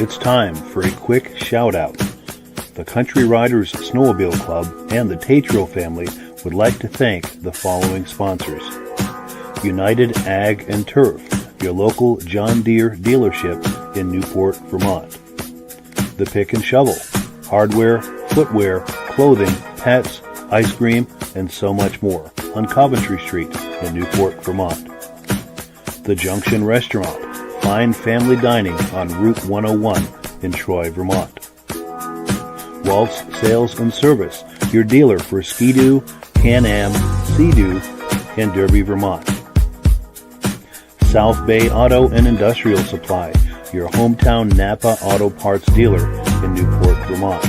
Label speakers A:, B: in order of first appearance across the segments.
A: It's time for a quick shout out. The Country Riders Snowmobile Club and the Tetreault family would like to thank the following sponsors. United Ag and Turf, your local John Deere dealership in Newport, Vermont. The Pick and Shovel, hardware, footwear, clothing, pets, ice cream, and so much more on Coventry Street in Newport, Vermont. The Junction Restaurant, fine family dining on Route 101 in Troy, Vermont. Waltz Sales and Service, your dealer for Ski-Doo, Can-Am, Sea-Doo, and Derby, Vermont. South Bay Auto and Industrial Supply, your hometown Napa Auto Parts dealer in Newport, Vermont.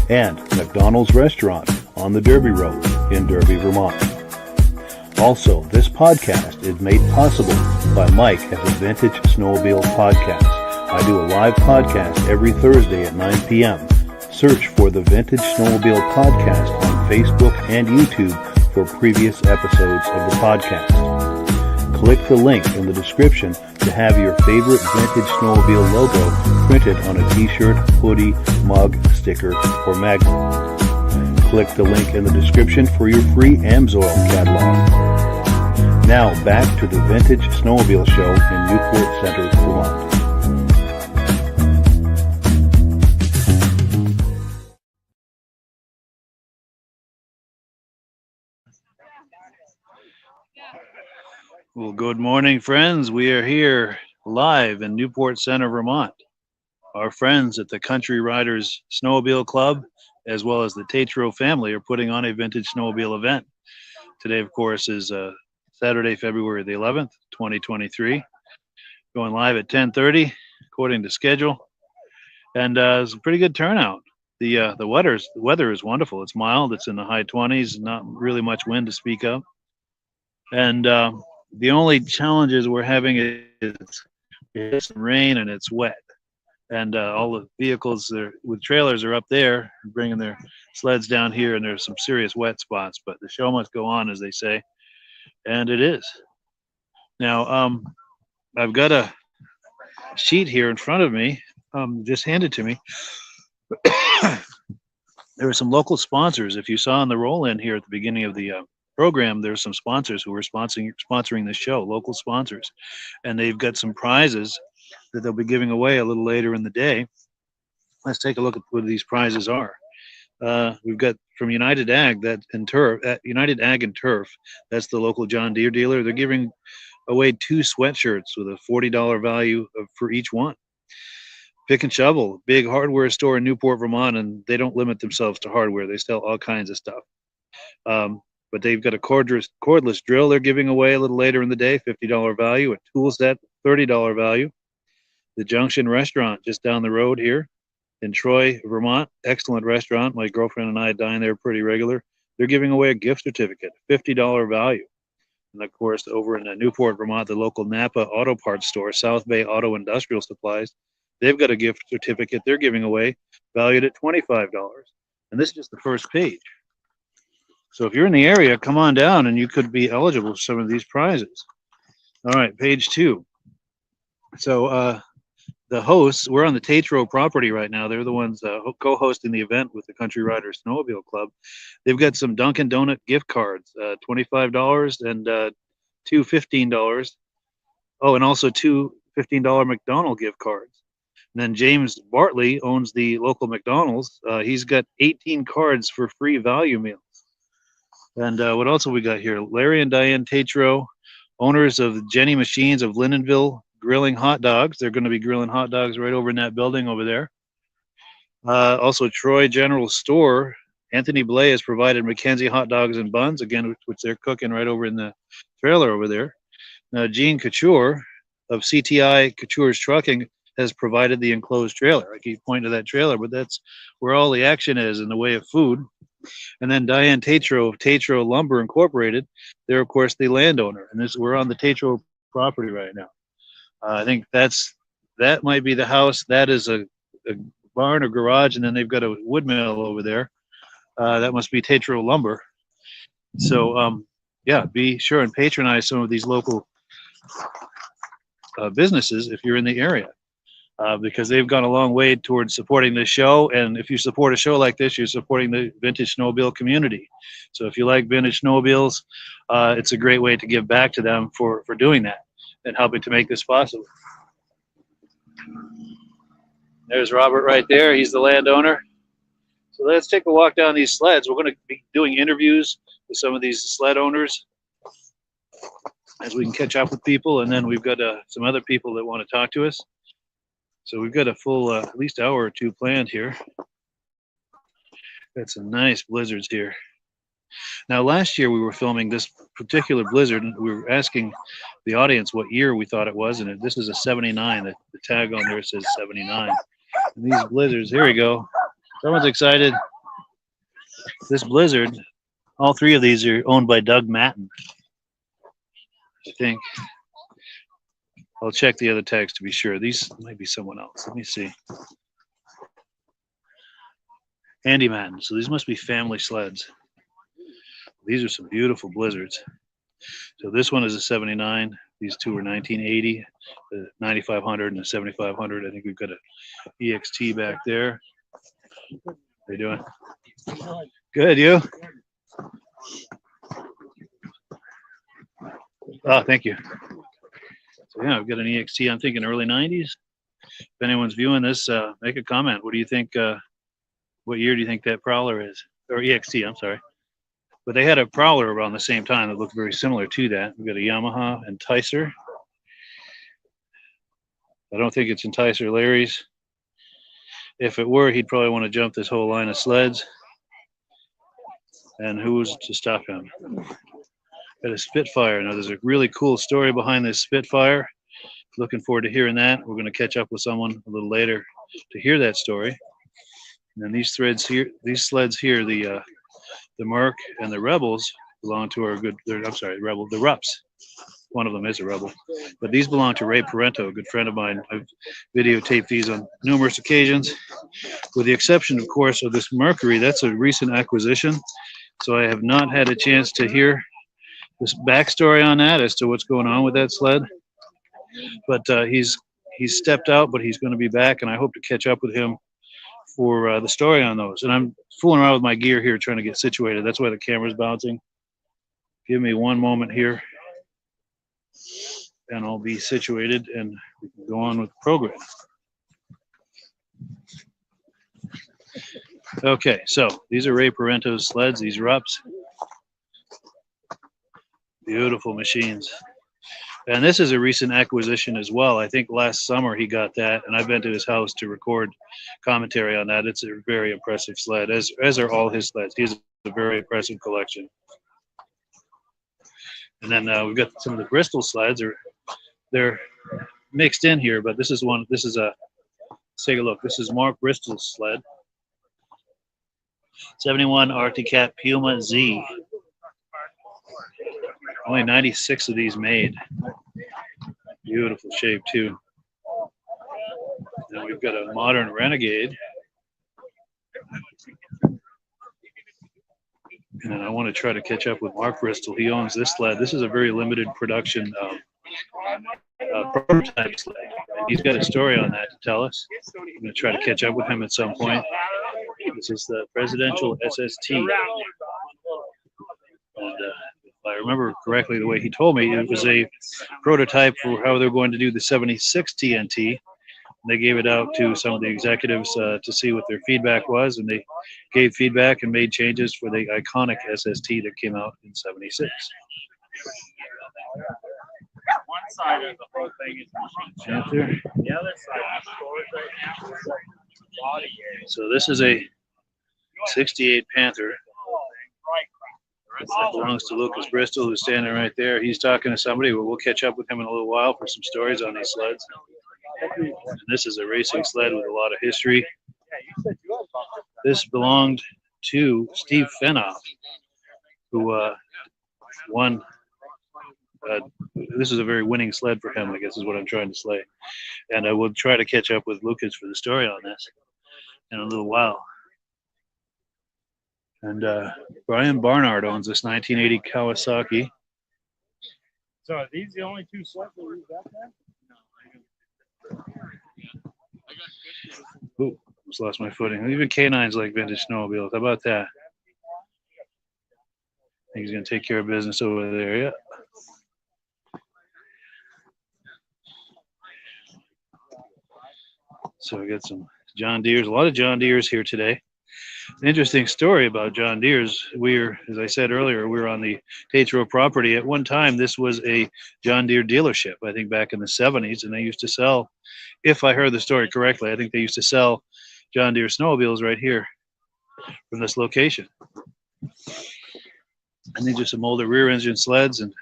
A: And McDonald's Restaurant on the Derby Road in Derby, Vermont. Also, this podcast is made possible by Mike at the Vintage Snowmobile Podcast. I do a live podcast every Thursday at 9 p.m. Search for the Vintage Snowmobile Podcast on Facebook and YouTube for previous episodes of the podcast. Click the link in the description to have your favorite Vintage Snowmobile logo printed on a t-shirt, hoodie, mug, sticker, or magnet. Click the link in the description for your free Amsoil catalog. Now back to the Vintage Snowmobile Show in Newport Center, Vermont. Well, good morning, friends. We are here live in Newport Center, Vermont. Our friends at the Country Riders Snowmobile Club, as well as the Tetreault family, are putting on a vintage snowmobile event. Today, of course, is Saturday, February the 11th, 2023. Going live at 10:30, according to schedule. And it's a pretty good turnout. The weather is wonderful. It's mild. It's in the high 20s, not really much wind to speak of. And the only challenges we're having is it's rain and it's wet. And all the vehicles with trailers are up there bringing their sleds down here, and there's some serious wet spots, but the show must go on, as they say, and it is. Now, I've got a sheet here in front of me, just handed to me. There were some local sponsors. If you saw on the roll-in here at the beginning of the program, there's some sponsors who were sponsoring the show, local sponsors, and they've got some prizes that they'll be giving away a little later in the day. Let's take a look at what these prizes are. We've got from United Ag United Ag and Turf. That's the local John Deere dealer. They're giving away 2 sweatshirts with a $40 value for each one. Pick and Shovel, big hardware store in Newport, Vermont, and they don't limit themselves to hardware. They sell all kinds of stuff. But they've got a cordless drill they're giving away a little later in the day, $50 value. A tool set, $30 value. The Junction Restaurant just down the road here in Troy, Vermont. Excellent restaurant. My girlfriend and I dine there pretty regular. They're giving away a gift certificate, $50 value. And of course, over in Newport, Vermont, the local Napa Auto Parts store, South Bay Auto Industrial Supplies, they've got a gift certificate they're giving away valued at $25. And this is just the first page. So if you're in the area, come on down and you could be eligible for some of these prizes. All right, page 2. So the hosts, we're on the Tetreault property right now. They're the ones co-hosting the event with the Country Riders Snowmobile Club. They've got some Dunkin' Donut gift cards, $25 and 2 $15. Oh, and also 2 $15 McDonald's gift cards. And then James Bartley owns the local McDonald's. He's got 18 cards for free value meals. And what else have we got here? Larry and Diane Tetreault, owners of Jenny Machines of Lindenville, grilling hot dogs. They're going to be grilling hot dogs right over in that building over there. Also, Troy General Store. Anthony Blay has provided Mackenzie hot dogs and buns, again, which they're cooking right over in the trailer over there. Now, Gene Couture of CTI Couture's Trucking has provided the enclosed trailer. I keep pointing to that trailer, but that's where all the action is in the way of food. And then Diane Tetreault of Tetreault Lumber Incorporated. They're, of course, the landowner. And we're on the Tetreault property right now. I think that might be the house. That is a barn or garage, and then they've got a wood mill over there. That must be Tetreault Lumber. So, yeah, be sure and patronize some of these local businesses if you're in the area. because they've gone a long way towards supporting this show. And if you support a show like this, you're supporting the vintage snowmobile community. So if you like vintage snowmobiles, it's a great way to give back to them for doing that and helping to make this possible. There's Robert right there. He's the landowner. So let's take a walk down these sleds. We're going to be doing interviews with some of these sled owners as we can catch up with people. And then we've got some other people that want to talk to us. So we've got a full at least hour or two planned here. Got some nice blizzards here. Now last year we were filming this particular blizzard and we were asking the audience what year we thought it was, and this is a 79. The tag on there says 79. And these blizzards, here we go. Someone's excited. This blizzard, all three of these are owned by Doug Matten, I think. I'll check the other tags to be sure. These might be someone else. Let me see. Andy Matten. So these must be family sleds. These are some beautiful blizzards. So this one is a 79. These two are 1980, the 9500 and the 7500. I think we've got a EXT back there. How you doing? Good, you? Oh, thank you. So yeah, I've got an EXT. I'm thinking early 90s. If anyone's viewing this, make a comment. What do you think? What year do you think that Prowler is? Or EXT, I'm sorry. But they had a Prowler around the same time that looked very similar to that. We've got a Yamaha Enticer. I don't think it's Enticer Larry's. If it were, he'd probably want to jump this whole line of sleds. And who's to stop him? Got a Spitfire. Now, there's a really cool story behind this Spitfire. Looking forward to hearing that. We're going to catch up with someone a little later to hear that story. And then these sleds here, the Merc and the Rebels belong to our good, I'm sorry, the Rups. One of them is a Rebel. But these belong to Ray Parento, a good friend of mine. I've videotaped these on numerous occasions, with the exception, of course, of this Mercury. That's a recent acquisition. So I have not had a chance to hear this backstory on that as to what's going on with that sled. But he's stepped out, but he's going to be back, and I hope to catch up with him for the story on those. And I'm fooling around with my gear here trying to get situated. That's why the camera's bouncing. Give me one moment here, and I'll be situated, and we can go on with the program. Okay, so these are Ray Parento's sleds, these Rups. Beautiful machines. And this is a recent acquisition as well. I think last summer he got that, and I've been to his house to record commentary on that. It's a very impressive sled, as are all his sleds. He has a very impressive collection. And then we've got some of the Bristol sleds. They're mixed in here, but this is let's take a look. This is Mark Bristol's sled. 71 Arctic Puma Z. Only 96 of these made. Beautiful shape too. Then we've got a modern Renegade. And I want to try to catch up with Mark Bristol. He owns this sled. This is a very limited production prototype sled. And he's got a story on that to tell us. I'm going to try to catch up with him at some point. This is the Presidential SST. And if I remember correctly, the way he told me, it was a prototype for how they're going to do the 76 TNT. They gave it out to some of the executives to see what their feedback was, and they gave feedback and made changes for the iconic SST that came out in 76.
B: One side of the whole thing is
A: Panther.
B: the other side is body.
A: So this is a 68 Panther. That belongs to Lucas Bristol, who's standing right there. He's talking to somebody, but we'll catch up with him in a little while for some stories on these sleds. And this is a racing sled with a lot of history. This belonged to Steve Fenoff, who won. This is a very winning sled for him, I guess is what I'm trying to say. And I will try to catch up with Lucas for the story on this in a little while. And Brian Barnard owns this 1980 Kawasaki.
B: So are these the only two sleds that we've got there?
A: Ooh, just lost my footing. Even canines like vintage snowmobiles. How about that? I think he's going to take care of business over there. Yeah. So we got some John Deeres. A lot of John Deeres here today. An interesting story about John Deere's. We're, as I said earlier, we were on the Tetreault property. At one time, this was a John Deere dealership, I think back in the 70s, and they used to sell, if I heard the story correctly, I think they used to sell John Deere snowmobiles right here from this location. And these are some older rear engine sleds and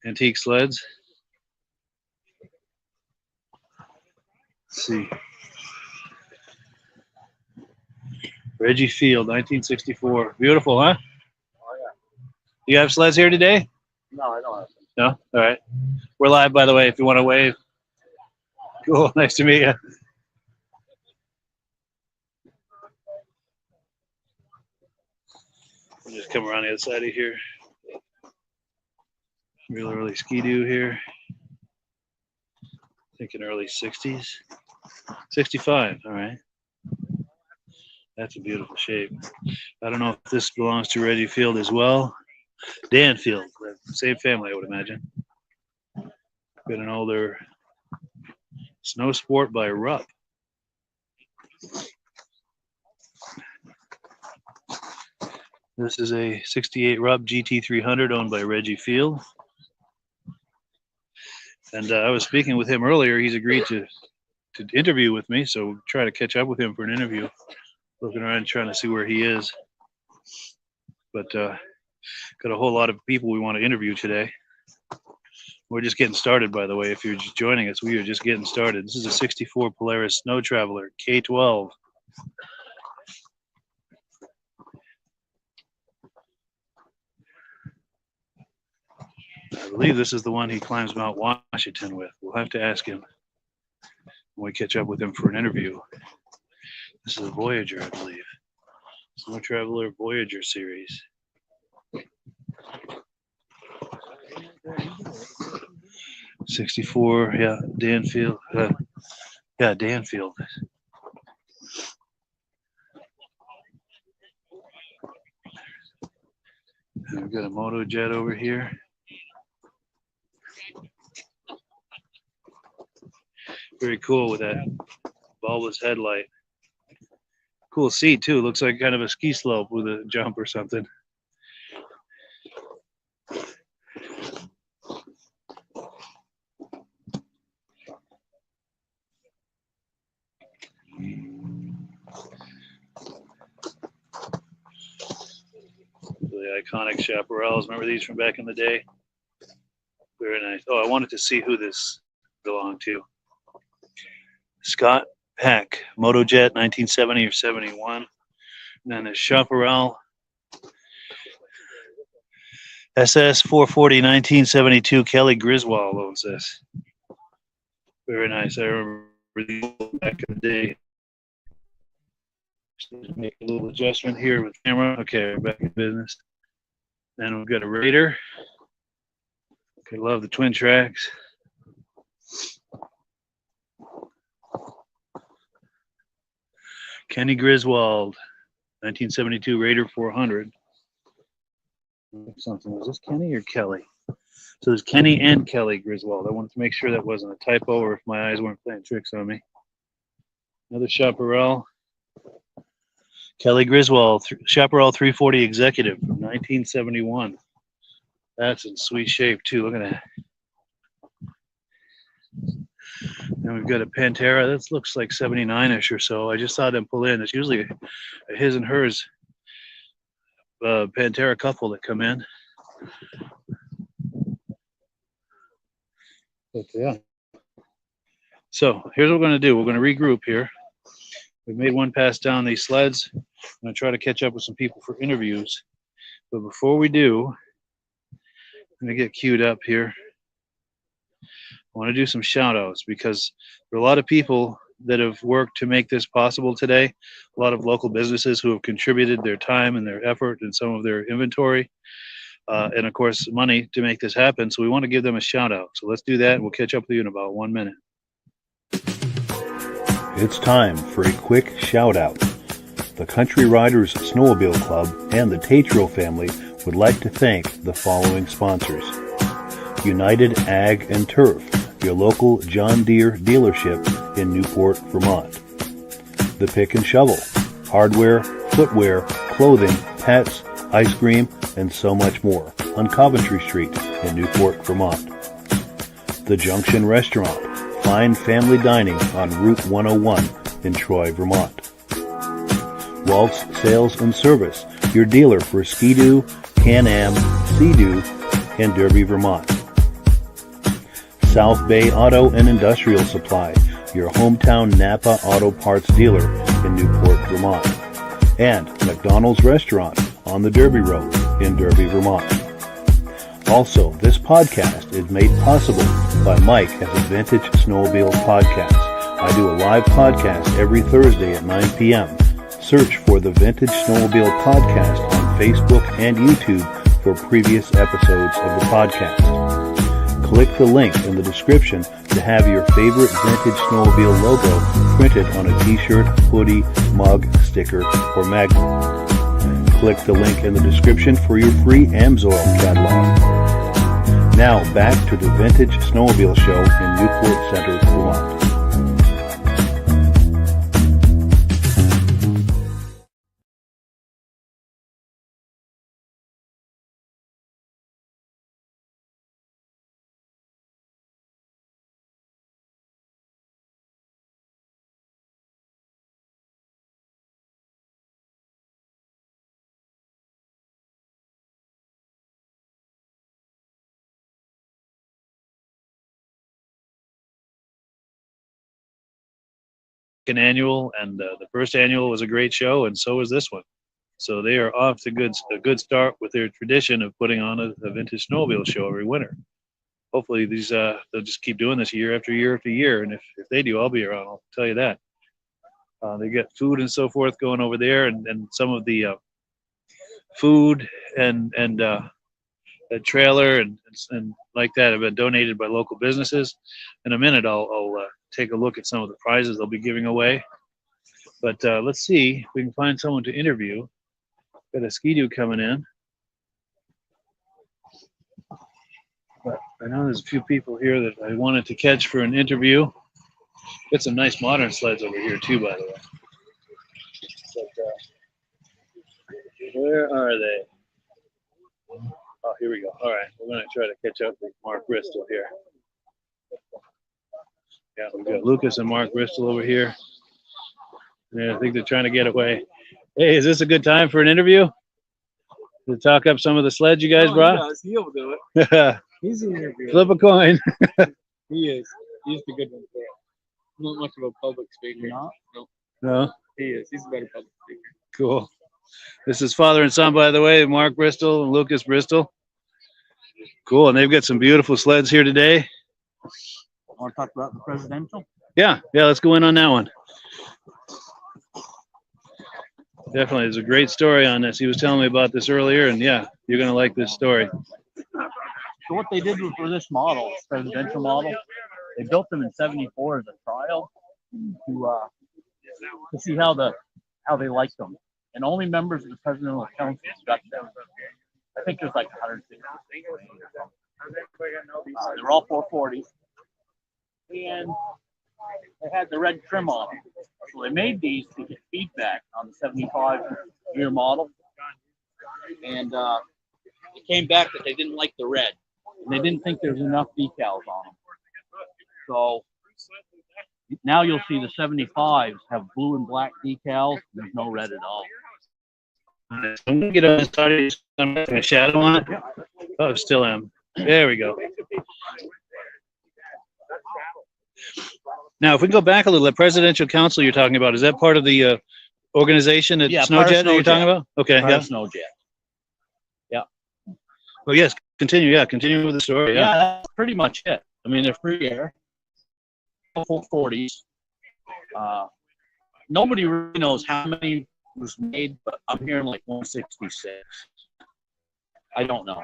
A: antique sleds. Let's see. Reggie Field, 1964. Beautiful, huh?
B: Oh, yeah.
A: You have sleds here today?
B: No, I don't have to.
A: No? All right. We're live, by the way, if you want to wave. Cool. Nice to meet you. We'll just come around the other side of here. Real early Ski-Doo here. Thinking early 60s. 65, all right. That's a beautiful shape. I don't know if this belongs to Reggie Field as well. Dan Field, same family, I would imagine. Got an older Snow Sport by Rupp. This is a 68 Rupp GT300 owned by Reggie Field. And I was speaking with him earlier. He's agreed to interview with me, so we'll try to catch up with him for an interview. Looking around trying to see where he is. But got a whole lot of people we want to interview today. We're just getting started, by the way. If you're just joining us, we are just getting started. This is a 64 Polaris Snow Traveler K12. I believe this is the one he climbs Mount Washington with. We'll have to ask him when we catch up with him for an interview. This is a Voyager, I believe. Snow Traveler Voyager series. '64, yeah, Danfield. Yeah, Danfield. And we've got a Moto Jet over here. Very cool with that bulbous headlight. Cool seat too. Looks like kind of a ski slope with a jump or something. The iconic chaparrals. Remember these from back in the day? Very nice. Oh, I wanted to see who this belonged to. Scott Peck, Motojet, 1970 or 71. And then the Chaparral SS 440, 1972. Kelly Griswold owns this. Very nice. I remember these back in the day. Just make a little adjustment here with camera. Okay, we're back in business. Then we've got a Raider. Okay, love the twin tracks. Kenny Griswold, 1972 Raider 400. Something. Was this Kenny or Kelly? So there's Kenny and Kelly Griswold. I wanted to make sure that wasn't a typo or if my eyes weren't playing tricks on me. Another Chaparral. Kelly Griswold, Chaparral 340 Executive from 1971. That's in sweet shape too. Look at that. And we've got a Pantera. That looks like 79-ish or so. I just saw them pull in. It's usually a his and hers Pantera couple that come in. But yeah. So here's what we're going to do. We're going to regroup here. We've made one pass down these sleds. I'm going to try to catch up with some people for interviews. But before we do, I'm going to get queued up here. I want to do some shout outs because there are a lot of people that have worked to make this possible today. A lot of local businesses who have contributed their time and their effort and some of their inventory. And of course, money to make this happen. So we want to give them a shout out. So let's do that. We'll catch up with you in about 1 minute.
C: It's time for a quick shout out. The Country Riders Snowmobile Club and the Tetreault family would like to thank the following sponsors. United Ag and Turf, your local John Deere dealership in Newport, Vermont. The Pick and Shovel, hardware, footwear, clothing, pets, ice cream, and so much more on Coventry Street in Newport, Vermont. The Junction Restaurant, fine family dining on Route 101 in Troy, Vermont. Waltz Sales and Service, your dealer for Ski-Doo, Can-Am, Sea-Doo, and Derby, Vermont. South Bay Auto and Industrial Supply, your hometown Napa Auto Parts dealer in Newport, Vermont. And McDonald's Restaurant on the Derby Road in Derby, Vermont. Also, this podcast is made possible by Mike as a Vintage Snowmobile podcast. I do a live podcast every Thursday at 9 p.m. Search for the Vintage Snowmobile Podcast on Facebook and YouTube for previous episodes of the podcast. Click the link in the description to have your favorite Vintage Snowmobile logo printed on a t-shirt, hoodie, mug, sticker, or magnet. Click the link in the description for your free Amsoil catalog. Now back to the Vintage Snowmobile Show in Newport Center, Vermont.
A: Annual, and the first annual was a great show, and so was this one. So they are off to a good start with their tradition of putting on a vintage snowmobile show every winter. Hopefully these they'll just keep doing this year after year after year, and if they do, I'll be around. I'll tell you that. They got food and so forth going over there, and some of the food and a trailer and like that have been donated by local businesses. In a minute, I'll take a look at some of the prizes they'll be giving away. But let's see if we can find someone to interview. Got a Ski-Doo coming in. But I know there's a few people here that I wanted to catch for an interview. Got some nice modern sleds over here too, by the way. But, where are they? Oh, here we go. All right, we're going to try to catch up with Mark Bristol here. Yeah, we've got Lucas and Mark Bristol over here. Yeah, I think they're trying to get away. Hey, is this a good time for an interview? To talk up some of the sleds you guys brought?
B: He does. He'll do it. He's an interviewer.
A: Flip a coin.
B: He is. He's the good one for it. Not much of a public speaker. No.
A: No?
B: He is. He's a better public speaker.
A: Cool. This is father and son, by the way, Mark Bristol and Lucas Bristol. Cool, and they've got some beautiful sleds here today.
B: Want to talk about the presidential?
A: Yeah, let's go in on that one. Definitely, there's a great story on this. He was telling me about this earlier, and yeah, you're going to like this story.
D: So what they did for this model, this presidential model, they built them in '74 as a trial to see how they liked them, and only members of the presidential council got them. I think there's like 160. They're all 440s, and they had the red trim on them. So they made these to get feedback on the 75 year model, and it came back that they didn't like the red, and they didn't think there was enough decals on them. So now you'll see the 75s have blue and black decals. There's no red at all.
A: I'm going to get on the side of a shadow on it. Oh, still am. There we go. Now, if we can go back a little, the presidential council you're talking about, is that part of the organization at Snowjet that you're talking about? Okay, yeah.
D: Snowjet. Yeah.
A: Well, yes, continue. Yeah, continue with the story.
D: Yeah, that's pretty much it. I mean, they're free air, 440s. Nobody really knows how many was made, but I'm hearing like 166. I don't know.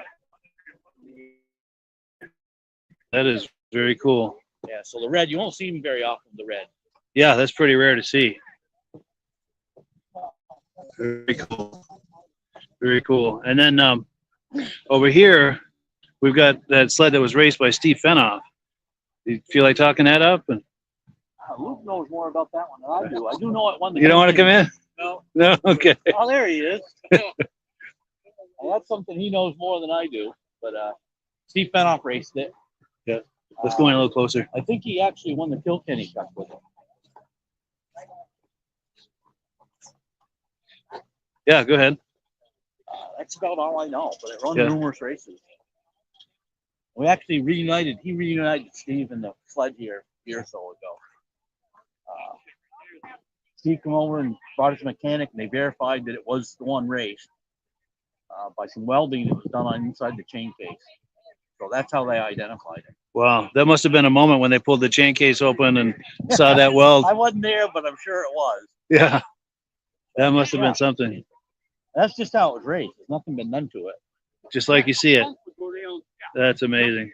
A: That is very cool.
D: Yeah, so the red, you won't see them very often, the red.
A: Yeah, that's pretty rare to see. Very cool. Very cool. And then over here, we've got that sled that was raced by Steve Fenoff. You feel like talking that up? And
D: Luke knows more about that one than I do. I do know it won the.
A: you don't want to come in?
D: No.
A: No? Okay.
D: Oh, there he is. That's something he knows more than I do. But Steve Fenoff raced it.
A: Yeah. Let's go in a little closer.
D: I think he actually won the Kilkenny Cup with it.
A: Yeah, go ahead.
D: That's about all I know. But it run
A: Yeah.
D: numerous races. We actually reunited. He reunited Steve in the sled here a year or so ago. Steve came over and brought his mechanic, and they verified that it was the one race by some welding that was done on inside the chain case. So that's how they identified it.
A: Wow, that must have been a moment when they pulled the chain case open and saw that weld.
D: I wasn't there, but I'm sure it was.
A: Yeah, that must have been something.
D: That's just how it was raced. There's nothing been done to it.
A: Just like you see it. That's amazing.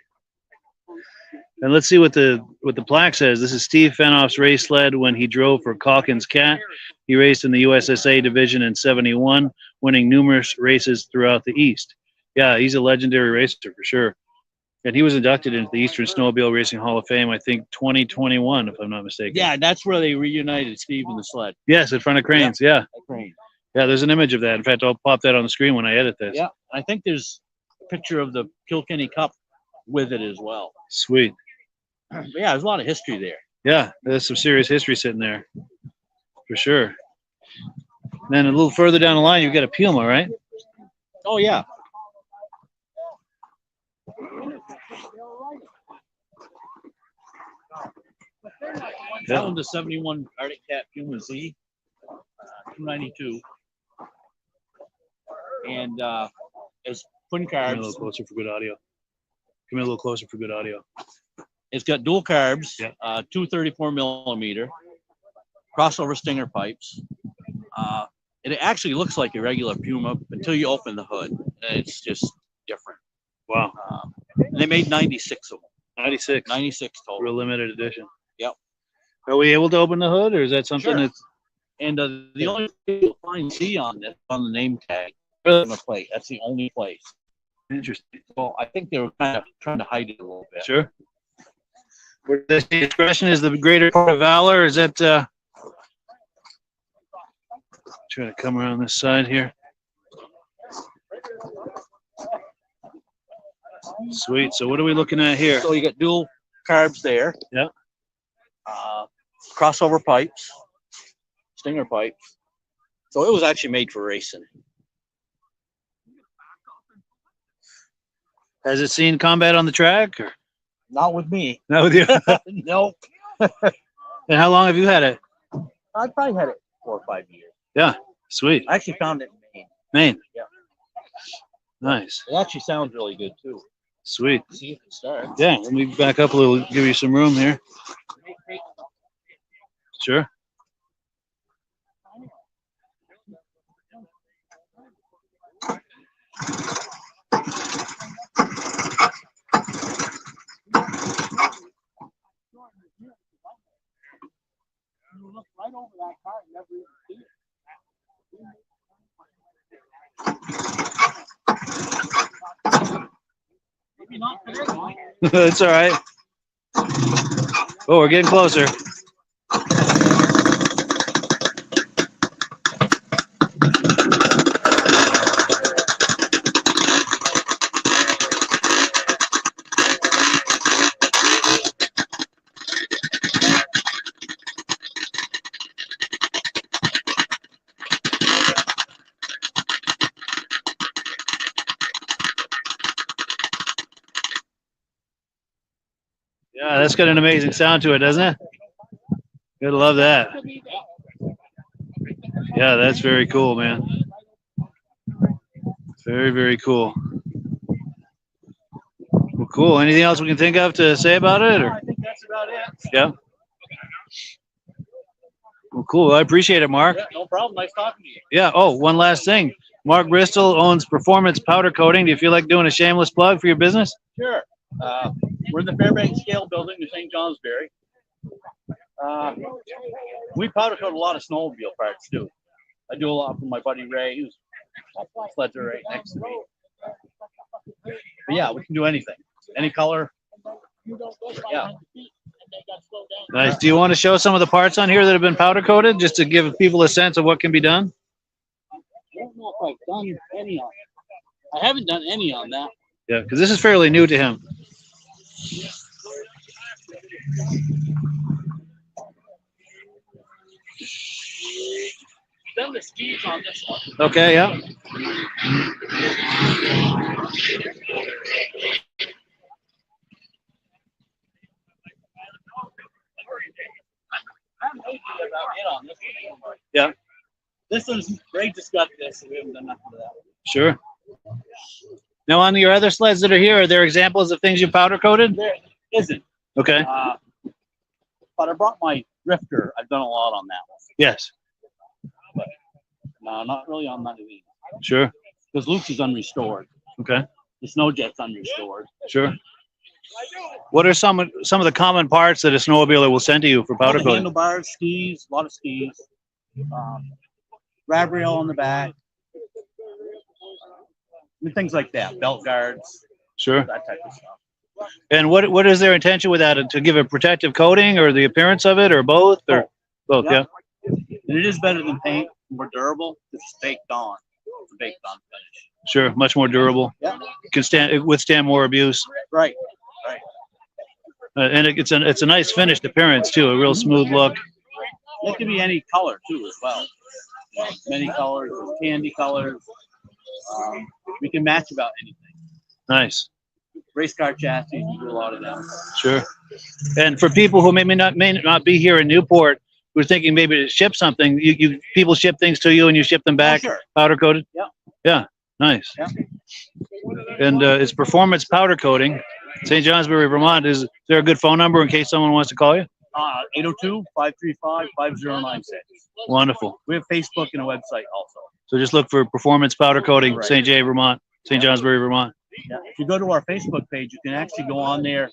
A: And let's see what the plaque says. This is Steve Fenoff's race sled when he drove for Calkins Cat. He raced in the USSA division in '71, winning numerous races throughout the East. Yeah, he's a legendary racer for sure. And he was inducted into the Eastern Snowmobile Racing Hall of Fame, I think 2021, if I'm not mistaken.
D: Yeah, that's where they reunited Steve and the sled.
A: Yes, in front of Cranes. Yeah.
D: At Crane.
A: Yeah, there's an image of that. In fact, I'll pop that on the screen when I edit this.
D: Yeah, I think there's a picture of the Kilkenny Cup with it as well.
A: Sweet.
D: But yeah, there's a lot of history there.
A: Yeah, there's some serious history sitting there. For sure. And then a little further down the line, you've got a Puma, right?
D: Oh, yeah. That one's a 71 Arctic Cat Puma Z, 292. And it's twin
A: Come in a
D: carbs.
A: little closer for good audio. Come in a little closer for good audio.
D: It's got dual carbs,
A: Yeah.
D: two 34 millimeter crossover stinger pipes. It actually looks like a regular Puma until you open the hood. And it's just different.
A: Wow.
D: They made 96 of them.
A: 96.
D: 96 total.
A: Real limited edition.
D: Yep.
A: Are we able to open the hood, or is that something
D: Sure.
A: that's
D: And the only thing you'll find C on this on the name tag on the plate. That's the only place.
A: interesting?
D: Well, I think they were kind of trying to hide it a little bit.
A: Sure. What the expression is the greater part of valor? Is that try to come around this side here? Sweet. So what are we looking at here?
D: So you got dual carbs there.
A: Yeah.
D: Crossover pipes, stinger pipes. So it was actually made for racing.
A: Has it seen combat on the track? Or?
D: Not with me.
A: Not with you.
D: Nope.
A: And how long have you had it?
D: I probably had it 4 or 5 years.
A: Yeah. Sweet.
D: I actually found it in Maine.
A: Maine.
D: Yeah.
A: Nice.
D: It actually sounds really good too.
A: Sweet.
D: See if it starts.
A: Yeah. Let me back up a little. Give you some room here. Sure.
D: You look right over that car and never even see it. Maybe not today.
A: It's all right. Oh, we're getting closer. Yeah, that's got an amazing sound to it, doesn't it? Gotta love that. Yeah, that's very cool, man. Very, very cool. Well, cool. Anything else we can think of to say about it? Or?
D: I think that's about it.
A: Yeah. Well, cool. I appreciate it, Mark.
D: Yeah, no problem. Nice talking to you.
A: Yeah. Oh, one last thing. Mark Bristol owns Performance Powder Coating. Do you feel like doing a shameless plug for your business?
D: Sure. We're in the Fairbanks Scale Building in St. Johnsbury. We powder coat a lot of snowmobile parts too. I do a lot for my buddy Ray, who's sleds are right next to me. But yeah, we can do anything, any color. Yeah.
A: Nice. Do you want to show some of the parts on here that have been powder coated, just to give people a sense of what can be done?
D: I don't know if I've done any on it. I haven't done any on that.
A: Yeah, because this is fairly new to him.
D: Done the skis on this one.
A: Okay, yeah.
D: On this one.
A: Yeah.
D: This one's Ray just got this, so we haven't done nothing to that.
A: Sure. Now, on your other sleds that are here, are there examples of things you powder coated?
D: There isn't.
A: Okay.
D: But I brought my drifter. I've done a lot on that one.
A: Yes.
D: But no, not really on that one.
A: Sure.
D: Because Luke's is unrestored.
A: Okay.
D: The snow jet's unrestored.
A: Sure. What are some of the common parts that a snowmobiler will send to you for powder coating?
D: Handlebars, skis, a lot of skis. Grab rail on the back. And things like that. Belt guards.
A: Sure.
D: That type of stuff.
A: And what is their intention with that? To give a protective coating, or the appearance of it, or both? Or both, yeah.
D: And it is better than paint, more durable. It's baked on. It's a baked on finish.
A: Sure, much more durable.
D: Yeah.
A: Can withstand more abuse.
D: Right.
A: And it's a nice finished appearance too, a real smooth look.
D: It can be any color too, as well. Many colors, candy colors. We can match about anything.
A: Nice.
D: Race car chassis, we do a lot of them.
A: Sure. And for people who may not be here in Newport, who are thinking maybe to ship something, you people ship things to you and you ship them back,
D: sure.
A: powder coated.
D: Yeah.
A: Yeah. Nice.
D: Yeah.
A: And it's performance powder coating. St. Johnsbury, Vermont. Is there a good phone number in case someone wants to call you?
D: 802-535-5096.
A: Wonderful.
D: We have Facebook and a website also.
A: So just look for performance powder coating,
D: Right.
A: St. J, Vermont, St. Johnsbury, Vermont.
D: Yeah. If you go to our Facebook page, you can actually go on there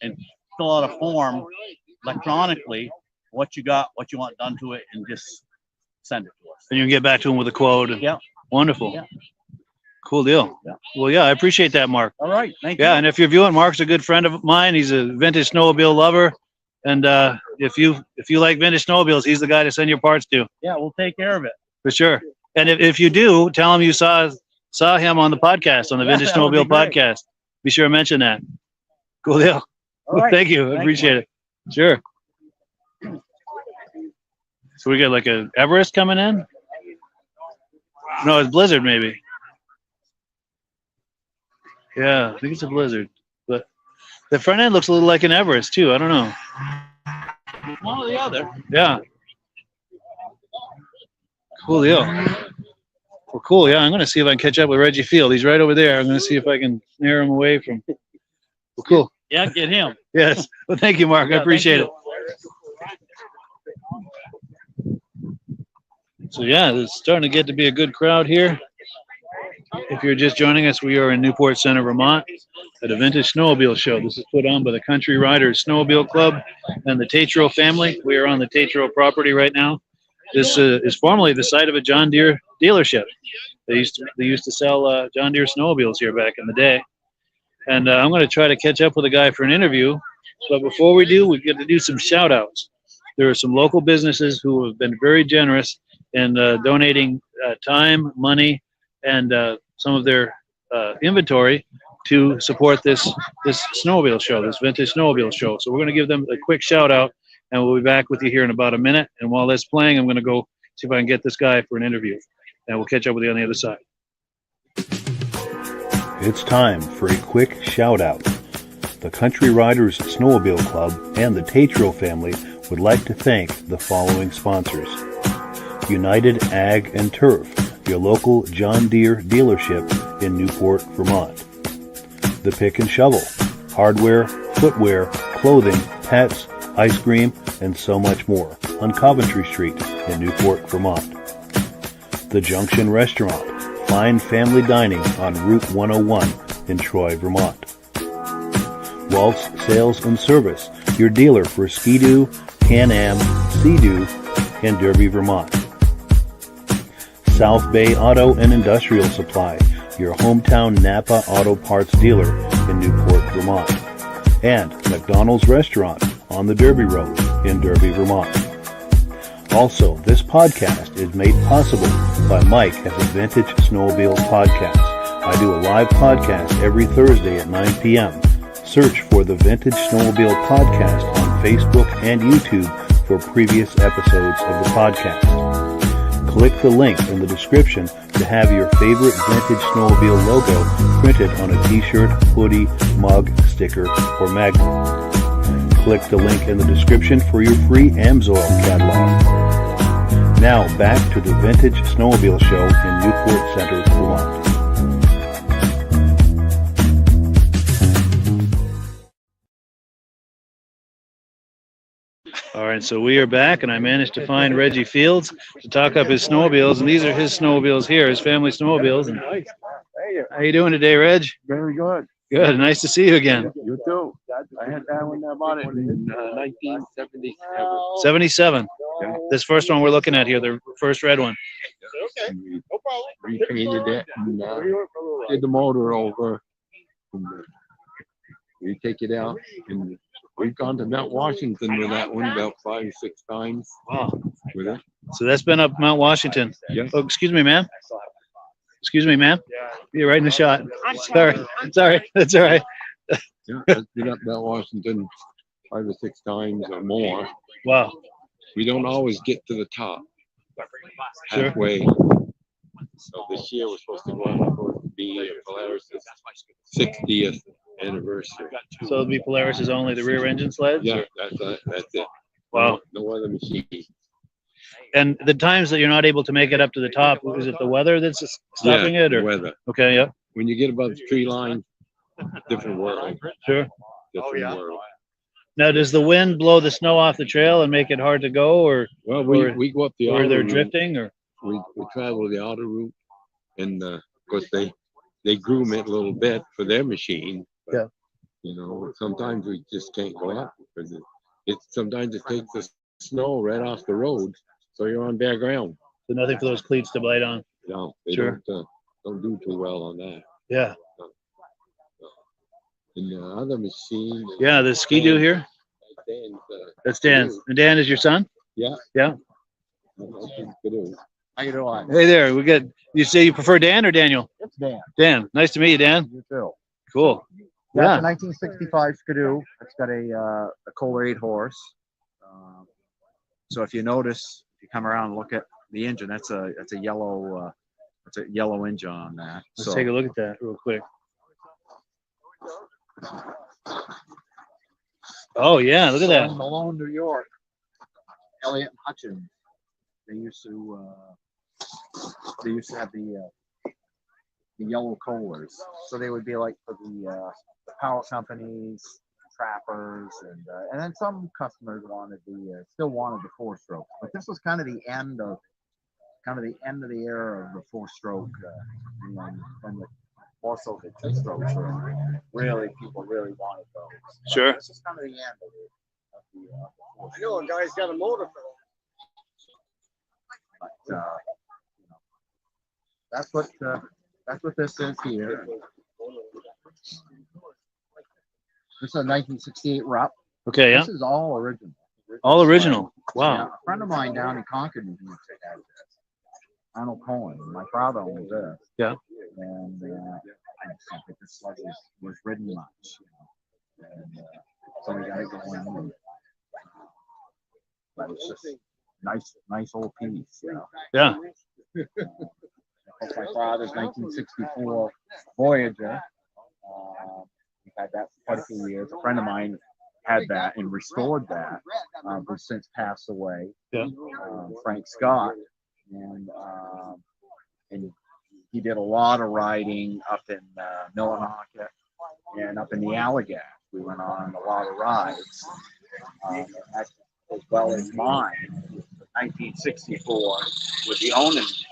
D: and fill out a form electronically, what you got, what you want done to it, and just send it to us.
A: And you can get back to him with a quote.
D: Yeah.
A: Wonderful.
D: Yeah.
A: Cool deal.
D: Yeah.
A: Well, yeah, I appreciate that, Mark.
D: All right. Thank you.
A: Yeah, and if you're viewing, Mark's a good friend of mine. He's a vintage snowmobile lover. And if you like vintage snowmobiles, he's the guy to send your parts to.
D: Yeah, we'll take care of it.
A: For sure. And if you do, tell him you saw him on the podcast, on the Vintage
D: that would be
A: Snowmobile
D: great.
A: podcast. Be sure to mention that. Cool deal.
D: All right.
A: Thank you. I
D: Thank
A: appreciate it. Sure. So we got like a Everest coming in? No, it's Blizzard maybe. Yeah, I think it's a Blizzard. But the front end looks a little like an Everest too. I don't know.
D: One or the other.
A: Yeah. Cool deal. Well, cool. Yeah, I'm going to see if I can catch up with Reggie Field. He's right over there. I'm going to see if I can snare him away from. Well, cool.
D: Yeah, get him.
A: Yes. Well, thank you, Mark. I
D: Yeah,
A: appreciate
D: thank
A: it. So, yeah, it's starting to get to be a good crowd here. If you're just joining us, we are in Newport Center, Vermont, at a Vintage Snowmobile Show. This is put on by the Country Riders Snowmobile Club and the Tetreault family. We are on the Tetreault property right now. This is formerly the site of a John Deere dealership. They used to sell John Deere snowmobiles here back in the day. And I'm going to try to catch up with a guy for an interview. But before we do, we've got to do some shout outs. There are some local businesses who have been very generous in donating time, money, and some of their inventory to support this snowmobile show, this Vintage Snowmobile Show. So we're going to give them a quick shout out, and we'll be back with you here in about a minute. And while that's playing, I'm going to go see if I can get this guy for an interview, and we'll catch up with you on the other side.
C: It's time for a quick shout out. The Country Riders Snowmobile Club and the Tetreault family would like to thank the following sponsors. United Ag and Turf, your local John Deere dealership in Newport, Vermont. The Pick and Shovel, hardware, footwear, clothing, pets, ice cream, and so much more on Coventry Street in Newport, Vermont. The Junction Restaurant, fine family dining on Route 101 in Troy, Vermont. Waltz Sales and Service, your dealer for Ski-Doo, Can-Am, Sea-Doo, and Derby, Vermont. South Bay Auto and Industrial Supply, your hometown Napa Auto Parts dealer in Newport, Vermont. And McDonald's Restaurant on the Derby Road in Derby, Vermont. Also, this podcast is made possible by Mike as a Vintage Snowmobile podcast. I do a live podcast every Thursday at 9 p.m. Search for the Vintage Snowmobile Podcast on Facebook and YouTube for previous episodes of the podcast. Click the link in the description to have your favorite Vintage Snowmobile logo printed on a t-shirt, hoodie, mug, sticker, or magnet. Click the link in the description for your free Amsoil catalog. Now back to the Vintage Snowmobile Show in Newport Center, Vermont.
A: All right, so we are back, and I managed to find Reggie Fields to talk up his snowmobiles, and these are his snowmobiles here, his family snowmobiles. And how you doing today, Reg?
E: Very good.
A: Good. Nice to see you again.
E: You too. I had that when I bought it in 1977.
A: 77. This first one we're looking at here, the first red one.
E: We repainted it and did the motor over. And, we take it out, and we've gone to Mount Washington with that one about 5 or 6 times.
A: Wow.
E: With it.
A: So that's been up Mount Washington.
E: Yeah.
A: Oh, excuse me, ma'am. Excuse me, ma'am. You're right in the shot. Sorry. Sorry. That's all right.
E: Yeah, that's been up Mount Washington 5 or 6 times or more.
A: Wow.
E: We don't always get to the top.
A: Sure.
E: Halfway. So this year we're supposed to go out to be Polaris' 60th anniversary.
A: So it'll be Polaris' only the rear engine sleds?
E: Yeah, that's it.
A: Wow.
E: No other machine.
A: And the times that you're not able to make it up to the top, is it the weather that's stopping it? Or
E: weather.
A: Okay, yeah,
E: When you get above the tree line, different world.
A: sure.
E: Different world.
A: Now, does the wind blow the snow off the trail and make it hard to go, or
E: Well,
A: Or-
E: we go up the
A: or
E: outer
A: they're
E: route.
A: drifting, or
E: We travel the outer route, and of course they groom it a little bit for their machine. But,
A: Yeah.
E: You know, sometimes we just can't go up because sometimes it takes the snow right off the road, so you're on bare ground.
A: so nothing for those cleats to bite on?
E: No, they
A: Sure.
E: don't do too well on that.
A: Yeah,
E: And the other machine.
A: yeah. The Ski-Doo here.
E: Dan's,
A: That's Dan. And Dan is your son?
E: yeah.
A: Yeah.
E: How you doing?
A: Hey there. We got. You say you prefer Dan or Daniel?
F: It's Dan.
A: Dan. Nice to meet you, Dan.
F: You too.
A: Cool.
F: That's
A: Yeah.
F: a 1965 Ski-Doo. It's got a Kohler 8 horse. So if you notice, if you come around and look at the engine, that's a yellow engine on that.
A: Let's
F: So
A: take a look at that real quick. Oh yeah, look at that.
F: in Malone, New York, Elliott and Hutchins. They used to have the yellow Kohlers. So they would be like for the power companies, trappers, and then some customers still wanted the 4-stroke. But this was kind of the end of the era of the 4-stroke, and then more so the 2-strokes. Really, people really wanted those.
A: Sure.
F: This is kind of the end of the 4-stroke.
B: I know a guy's got a motor for
F: But, that's what this is here. This is a 1968 Rupp.
A: Okay. Yeah.
F: This is all original.
A: All original. Wow.
F: Yeah, a friend of mine down in Concord used to have this. Arnold Cohen. My father owned this.
A: Yeah.
F: And I just don't think this sled was ridden much. And so we got it going. But it's just nice old piece.
A: Yeah.
F: My father's 1964 Voyager. We had that for quite a few years. A friend of mine had that and restored that, who's since passed away.
A: Yeah.
F: Frank Scott, and he did a lot of riding up in Millinocket and up in the Allegheny. We went on a lot of rides, as well as mine. 1964 with the Onan. We did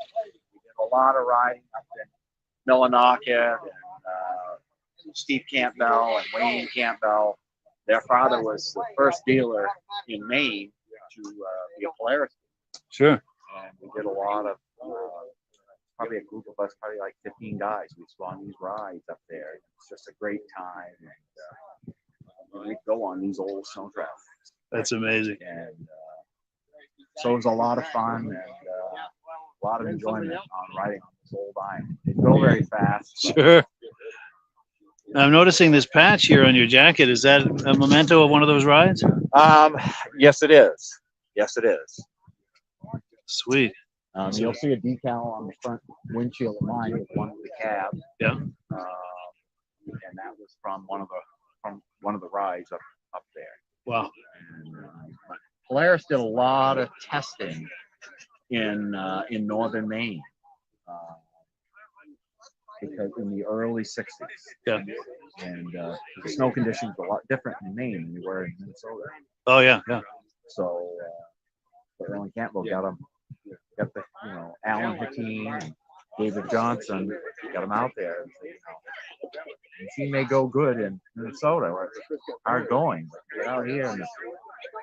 F: a lot of riding up in Millinocket, and Steve Campbell and Wayne Campbell. Their father was the first dealer in Maine to be a Polaris.
A: Sure.
F: And we did a lot of, probably a group of us, probably like 15 guys. We go on these rides up there. It's just a great time. And we go on these old snow trails.
A: That's amazing.
F: And so it was a lot of fun and a lot of enjoyment on riding on this old iron. They go very fast.
A: Sure. I'm noticing this patch here on your jacket. Is that a memento of one of those rides?
F: Yes, it is. Yes, it is.
A: Sweet.
F: You'll see a decal on the front windshield of mine with one of the cab.
A: Yeah.
F: And that was from one of the rides up there.
A: Wow.
F: And, Polaris did a lot of testing in northern Maine. Because in the early 60s.
A: Yeah.
F: And the snow conditions were a lot different in Maine than they were in Minnesota.
A: Oh yeah. Yeah.
F: So Erwin Campbell got the Alan Hakeem and David Johnson got them out there. And, the machine may go good in Minnesota where it's hard going, but get out here in the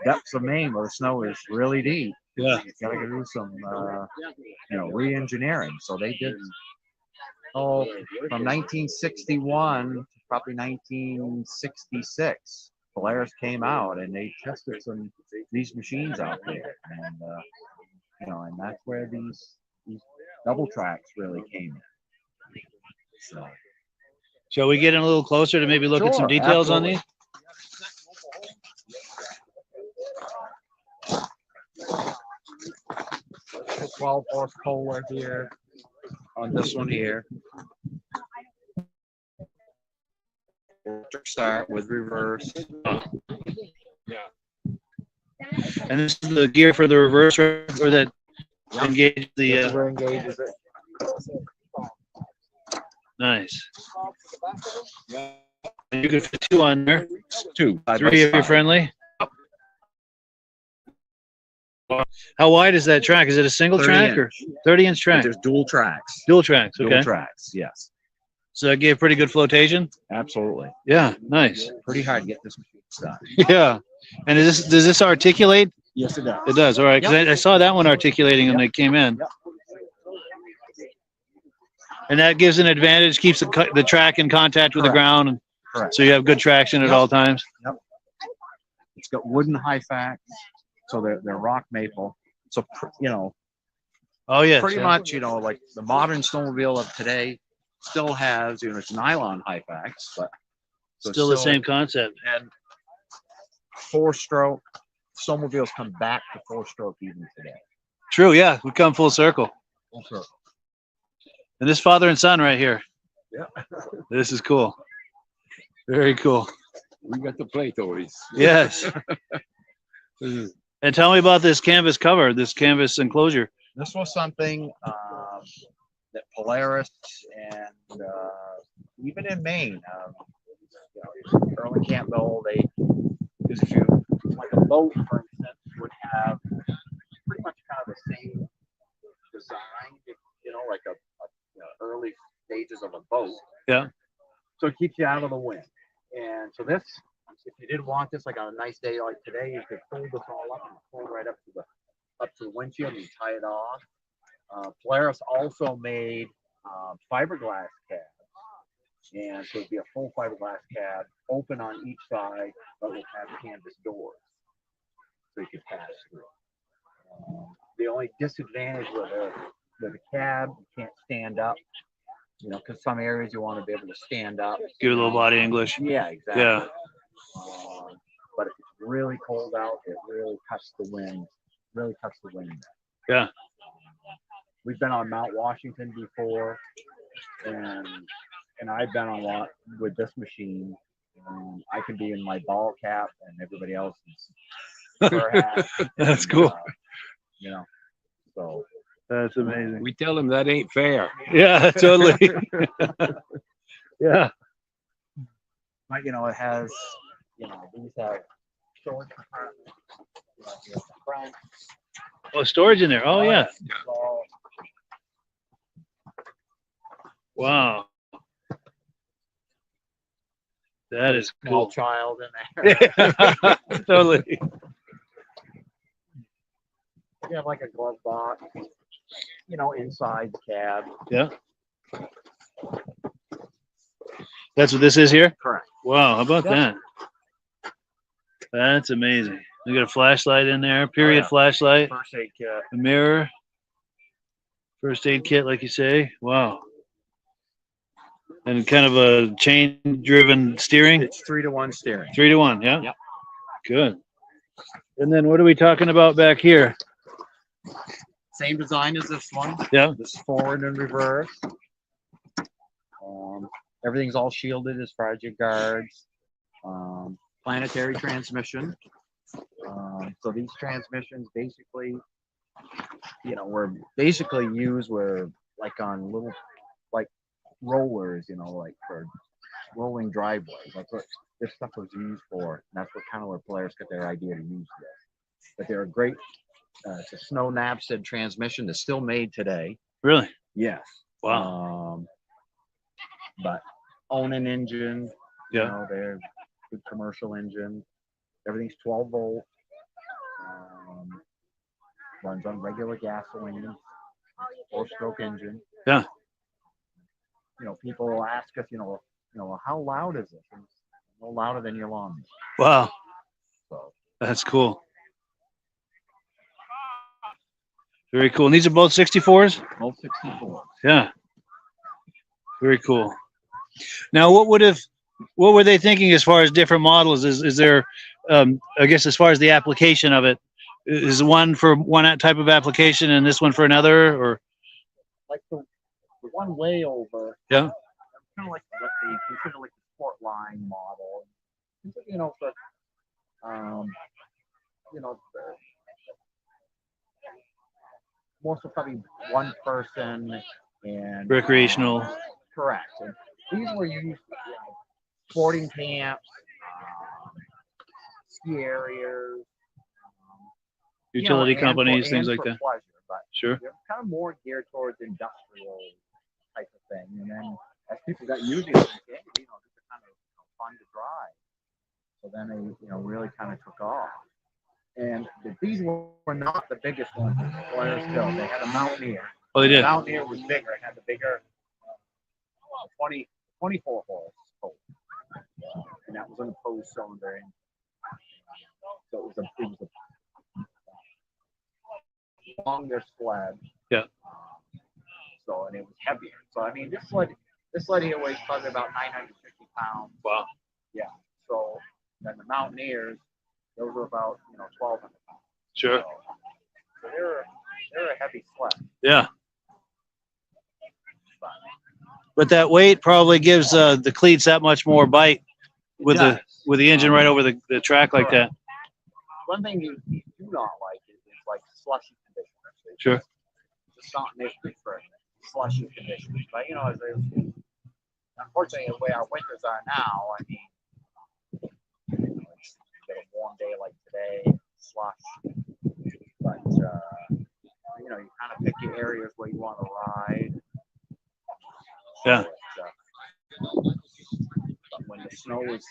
F: depths of Maine where the snow is really deep.
A: Yeah.
F: You gotta do some re-engineering. So they did. Oh, from 1961 to probably 1966, Polaris came out and they tested these machines out there, and and that's where these double tracks really came in. So,
A: Shall we get in a little closer to maybe look at some
F: Sure,
A: details
F: absolutely.
A: on these?
F: 12 horse Kohler here on this one here. Start with reverse.
A: And this is the gear for the reverse, or that engage the.
F: Engages it.
A: Nice. And you can fit two on there.
F: Two.
A: Three if you're friendly. How wide is that track? Is it a single
F: 30
A: track
F: inch.
A: or 30-inch track?
F: There's dual tracks.
A: Dual tracks. Okay.
F: Dual tracks. Yes.
A: So that gave pretty good flotation.
F: Absolutely.
A: Yeah. Nice.
F: Pretty hard to get this machine started.
A: Yeah. And does this articulate?
F: Yes, it does.
A: It does. All right. Because I saw that one articulating when they came in.
F: Yep.
A: And that gives an advantage, keeps the track in contact with the
F: Correct.
A: ground, and
F: Correct.
A: so you have good traction at
F: Yep.
A: all times.
F: It's got wooden high facts, so they're rock maple. So
A: Oh yes.
F: pretty
A: yeah.
F: much like the modern snowmobile of today still has it's nylon high facts, but so
A: Still the same concept.
F: And 4-stroke snowmobiles come back to 4-stroke even today.
A: True. Yeah. We come full circle.
F: Full circle.
A: And this father and son right here.
F: Yeah.
A: This is cool. Very cool.
E: We got the plate always.
A: Yes. And tell me about this canvas cover, this canvas enclosure.
F: This was something that Polaris and even in Maine, Erwin Campbell, there's a few, like a boat, for instance, would have pretty much kind of the same design, like a early stages of a boat.
A: Yeah.
F: So it keeps you out of the wind. And so this, if you did want this, like on a nice day like today, you could fold this all up and fold right up to the windshield and tie it off. Polaris also made fiberglass cabs, and so it'd be a full fiberglass cab, open on each side, but would have canvas doors, so you could pass through. The only disadvantage with a cab, you can't stand up, because some areas you want to be able to stand up.
A: Give it a little body English.
F: Yeah, exactly.
A: Yeah.
F: But if it's really cold out, it really cuts the wind.
A: Yeah.
F: We've been on Mount Washington before, and I've been on a lot with this machine. I can be in my ball cap, and everybody else is fur hat.
A: That's cool.
F: So
A: That's amazing.
E: We tell them that ain't fair.
A: Yeah, totally. Yeah.
F: but it has, these have storage compartments. The front.
A: Oh, storage in there. Oh, yeah.
F: So,
A: Wow. That is
F: small
A: cool.
F: child in there.
A: Totally.
F: You have like a glove box, inside the cab.
A: Yeah. That's what this is here?
F: Correct.
A: Wow, how about
F: Yep.
A: that? That's amazing. You got a flashlight in there, period
F: yeah.
A: flashlight,
F: First aid kit.
A: a mirror, first aid kit, like you say. Wow. And kind of a chain-driven steering.
F: It's 3-to-1 steering.
A: 3-to-1, yeah?
F: Yep.
A: Good. And then what are we talking about back here?
F: Same design as this one.
A: Yeah.
F: This is forward and reverse. Everything's all shielded as far as your guards. Planetary transmission. So these transmissions basically, were basically used were like on little rollers, like for rolling driveways. That's what this stuff was used for. And that's what kind of where players got their idea to use this. But they're a great. It's a snow knapsack transmission that's still made today.
A: Really?
F: Yes.
A: Wow.
F: But own an engine.
A: Yeah.
F: They're good commercial engine. Everything's 12 volt. Runs on regular gasoline. 4-stroke engine.
A: Yeah.
F: People will ask us, how loud is this? It's no louder than your lawn.
A: Wow.
F: So
A: That's cool. Very cool. And these are both 64s?
F: both 64.
A: Yeah. Very cool. Now, what were they thinking as far as different models? Is there, I guess, as far as the application of it, is one for one type of application and this one for another, or?
F: Like the one way over.
A: Yeah.
F: Kind of like what they consider like the sport line model. For more so probably one person and
A: Recreational.
F: Correct. And these were used sporting camps, ski areas,
A: Utility
F: and
A: companies,
F: for-
A: things
F: and
A: like
F: for
A: that.
F: Pleasure, but
A: Sure.
F: they're kind of more geared towards industrial type of thing. And then as people got using it, they said, hey, these are kind of fun to drive. So then they, really kind of took off. And these were not the biggest ones. Players still, they had a Mountaineer.
A: Oh, they
F: The
A: did.
F: Mountaineer was bigger. It had the bigger 24 horse total. And that was an opposed cylinder. And so it was a longer sled.
A: Yeah.
F: So, and it was heavier. So, I mean, this sled here weighs probably about 950 pounds.
A: Wow.
F: Yeah. So then the Mountaineers, those were about 1,200 pounds.
A: Sure.
F: So they're a heavy sled.
A: Yeah. But that weight probably gives the cleats that much more bite with the engine right over the track like that.
F: One thing you do not like is like slushy conditions.
A: Sure.
F: Just not made for slushy conditions. But unfortunately, the way our winters are now, I mean, it's a warm day like today, slush. But you kind of pick your areas where you want to ride.
A: Yeah.
F: But when the snow was,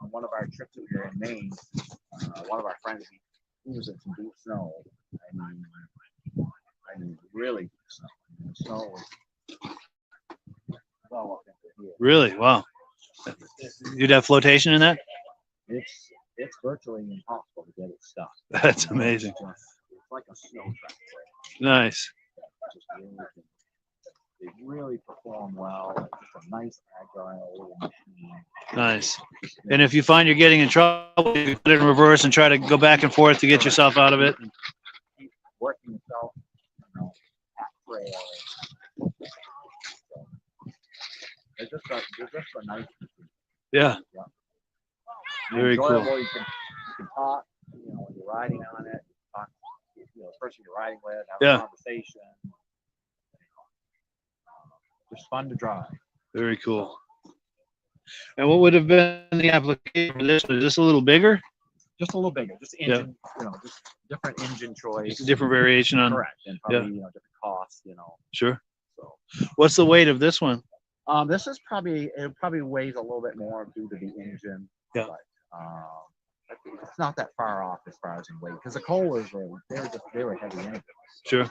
F: on one of our trips that we were in Maine, one of our friends, he was in some deep snow. I mean, really deep snow. The snow was well up into here.
A: Really? Wow. You'd have flotation in that?
F: It's virtually impossible to get it stuck.
A: That's amazing.
F: It's like a snow track.
A: Nice.
F: They really perform well. It's a nice agile little machine.
A: Nice. And if you find you're getting in trouble, you can put it in reverse and try to go back and forth to get yourself out of it.
F: Keep working yourself, at trail. So, they're just a nice machine.
A: Yeah. Very
F: Enjoyable.
A: cool.
F: You can talk, when you're riding on it. Talk, the person you're riding with, have a conversation. Just fun to drive.
A: Very cool. And what would have been the application for this? Was this a little bigger?
F: Just a little bigger. Just engine, just different engine choice.
A: Just a different variation on.
F: Correct. And probably, different costs,
A: Sure.
F: So
A: What's the weight of this one?
F: this is it probably weighs a little bit more due to the engine.
A: Yeah.
F: But It's not that far off as far as in weight because the Kohlers they were heavy anyways.
A: Sure.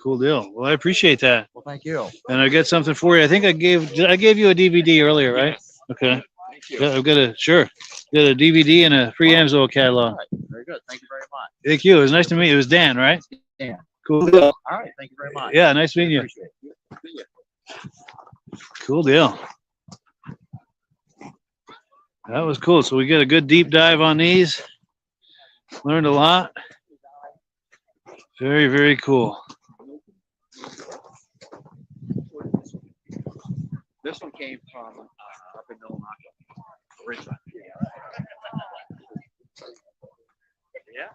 A: Cool deal. Well, I appreciate that.
F: Well, thank you.
A: And I got something for you. I think I gave you a DVD earlier, right?
B: Yes.
A: Okay.
B: Thank you.
A: Yeah, I've got a DVD and a free Amsoil catalog.
F: All right. Very good. Thank you very much.
A: Thank you. It was nice to meet you. It was Dan, right?
F: Dan.
A: Cool deal.
F: All right. Thank you very much.
A: Yeah, nice meeting you.
F: Appreciate it.
A: Cool deal. That was cool. So we get a good deep dive on these. Learned a lot. Very, very cool.
F: This one came from up in Illinois. Originally. Yeah.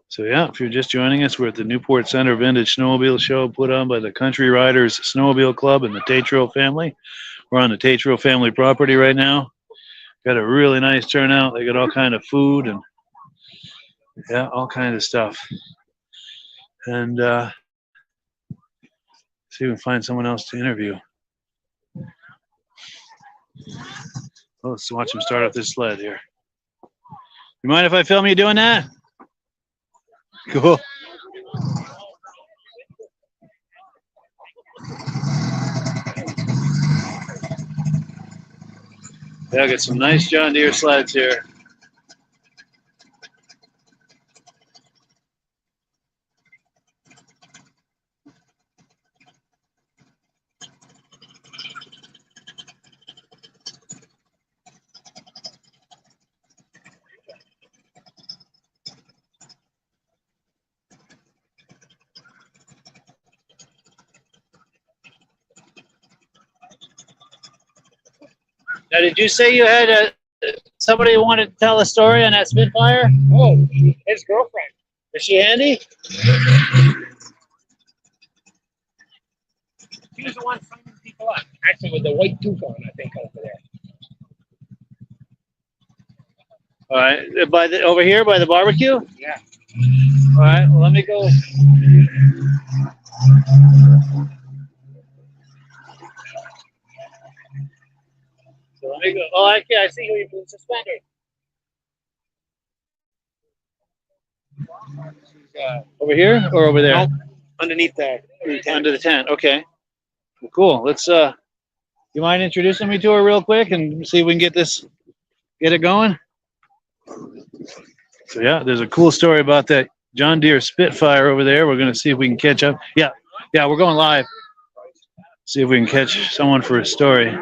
A: So yeah, if you're just joining us, we're at the Newport Center Vintage Snowmobile Show put on by the Country Riders Snowmobile Club and the Tetreault family. We're on the Tetreault family property right now. Got a really nice turnout. They got all kind of food and yeah, all kinds of stuff. And see if we can find someone else to interview. Well, let's watch him start up this sled here. You mind if I film you doing that? Cool. Yeah, I got some nice John Deere sleds here. Now, did you say you had somebody who wanted to tell a story on that Spitfire?
B: Oh, his girlfriend.
A: Is she handy?
B: She was the one signing people up. Actually, with the white tooth on, I think, over there.
A: All right, over here by the barbecue.
B: Yeah.
A: All right, well, let me go. So let me go. Oh, I see who you put suspended. Over here or over there?
B: Nope. Underneath the tent.
A: Under the tent. Okay. Well, cool. Let's. You mind introducing me to her real quick and see if we can get it going? So yeah, there's a cool story about that John Deere Spitfire over there. We're gonna see if we can catch up. Yeah, we're going live. See if we can catch someone for a story.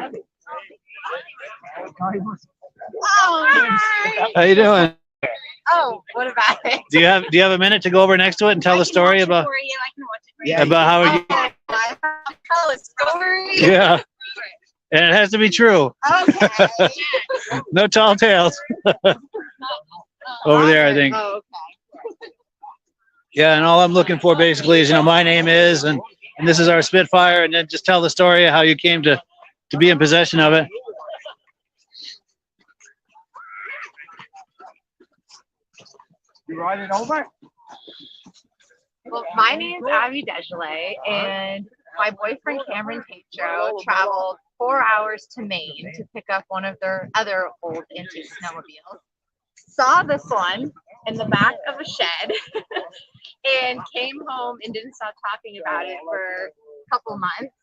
A: How you doing?
G: Oh, what about it?
A: Do you have a minute to go over next to it and tell the story about how you?
G: Tell a story.
A: Yeah, and it has to be true.
G: Okay.
A: No tall tales. Over there, I think.
G: Oh, okay.
A: Yeah, and all I'm looking for basically is, my name is, and this is our Spitfire, and then just tell the story of how you came to be in possession of it.
F: You ride it over?
G: Well, my name's Abby Desjolais, and my boyfriend Cameron Tetreault traveled 4 hours to Maine to pick up one of their other old vintage snowmobiles. Saw this one in the back of a shed and came home and didn't stop talking about it for a couple months.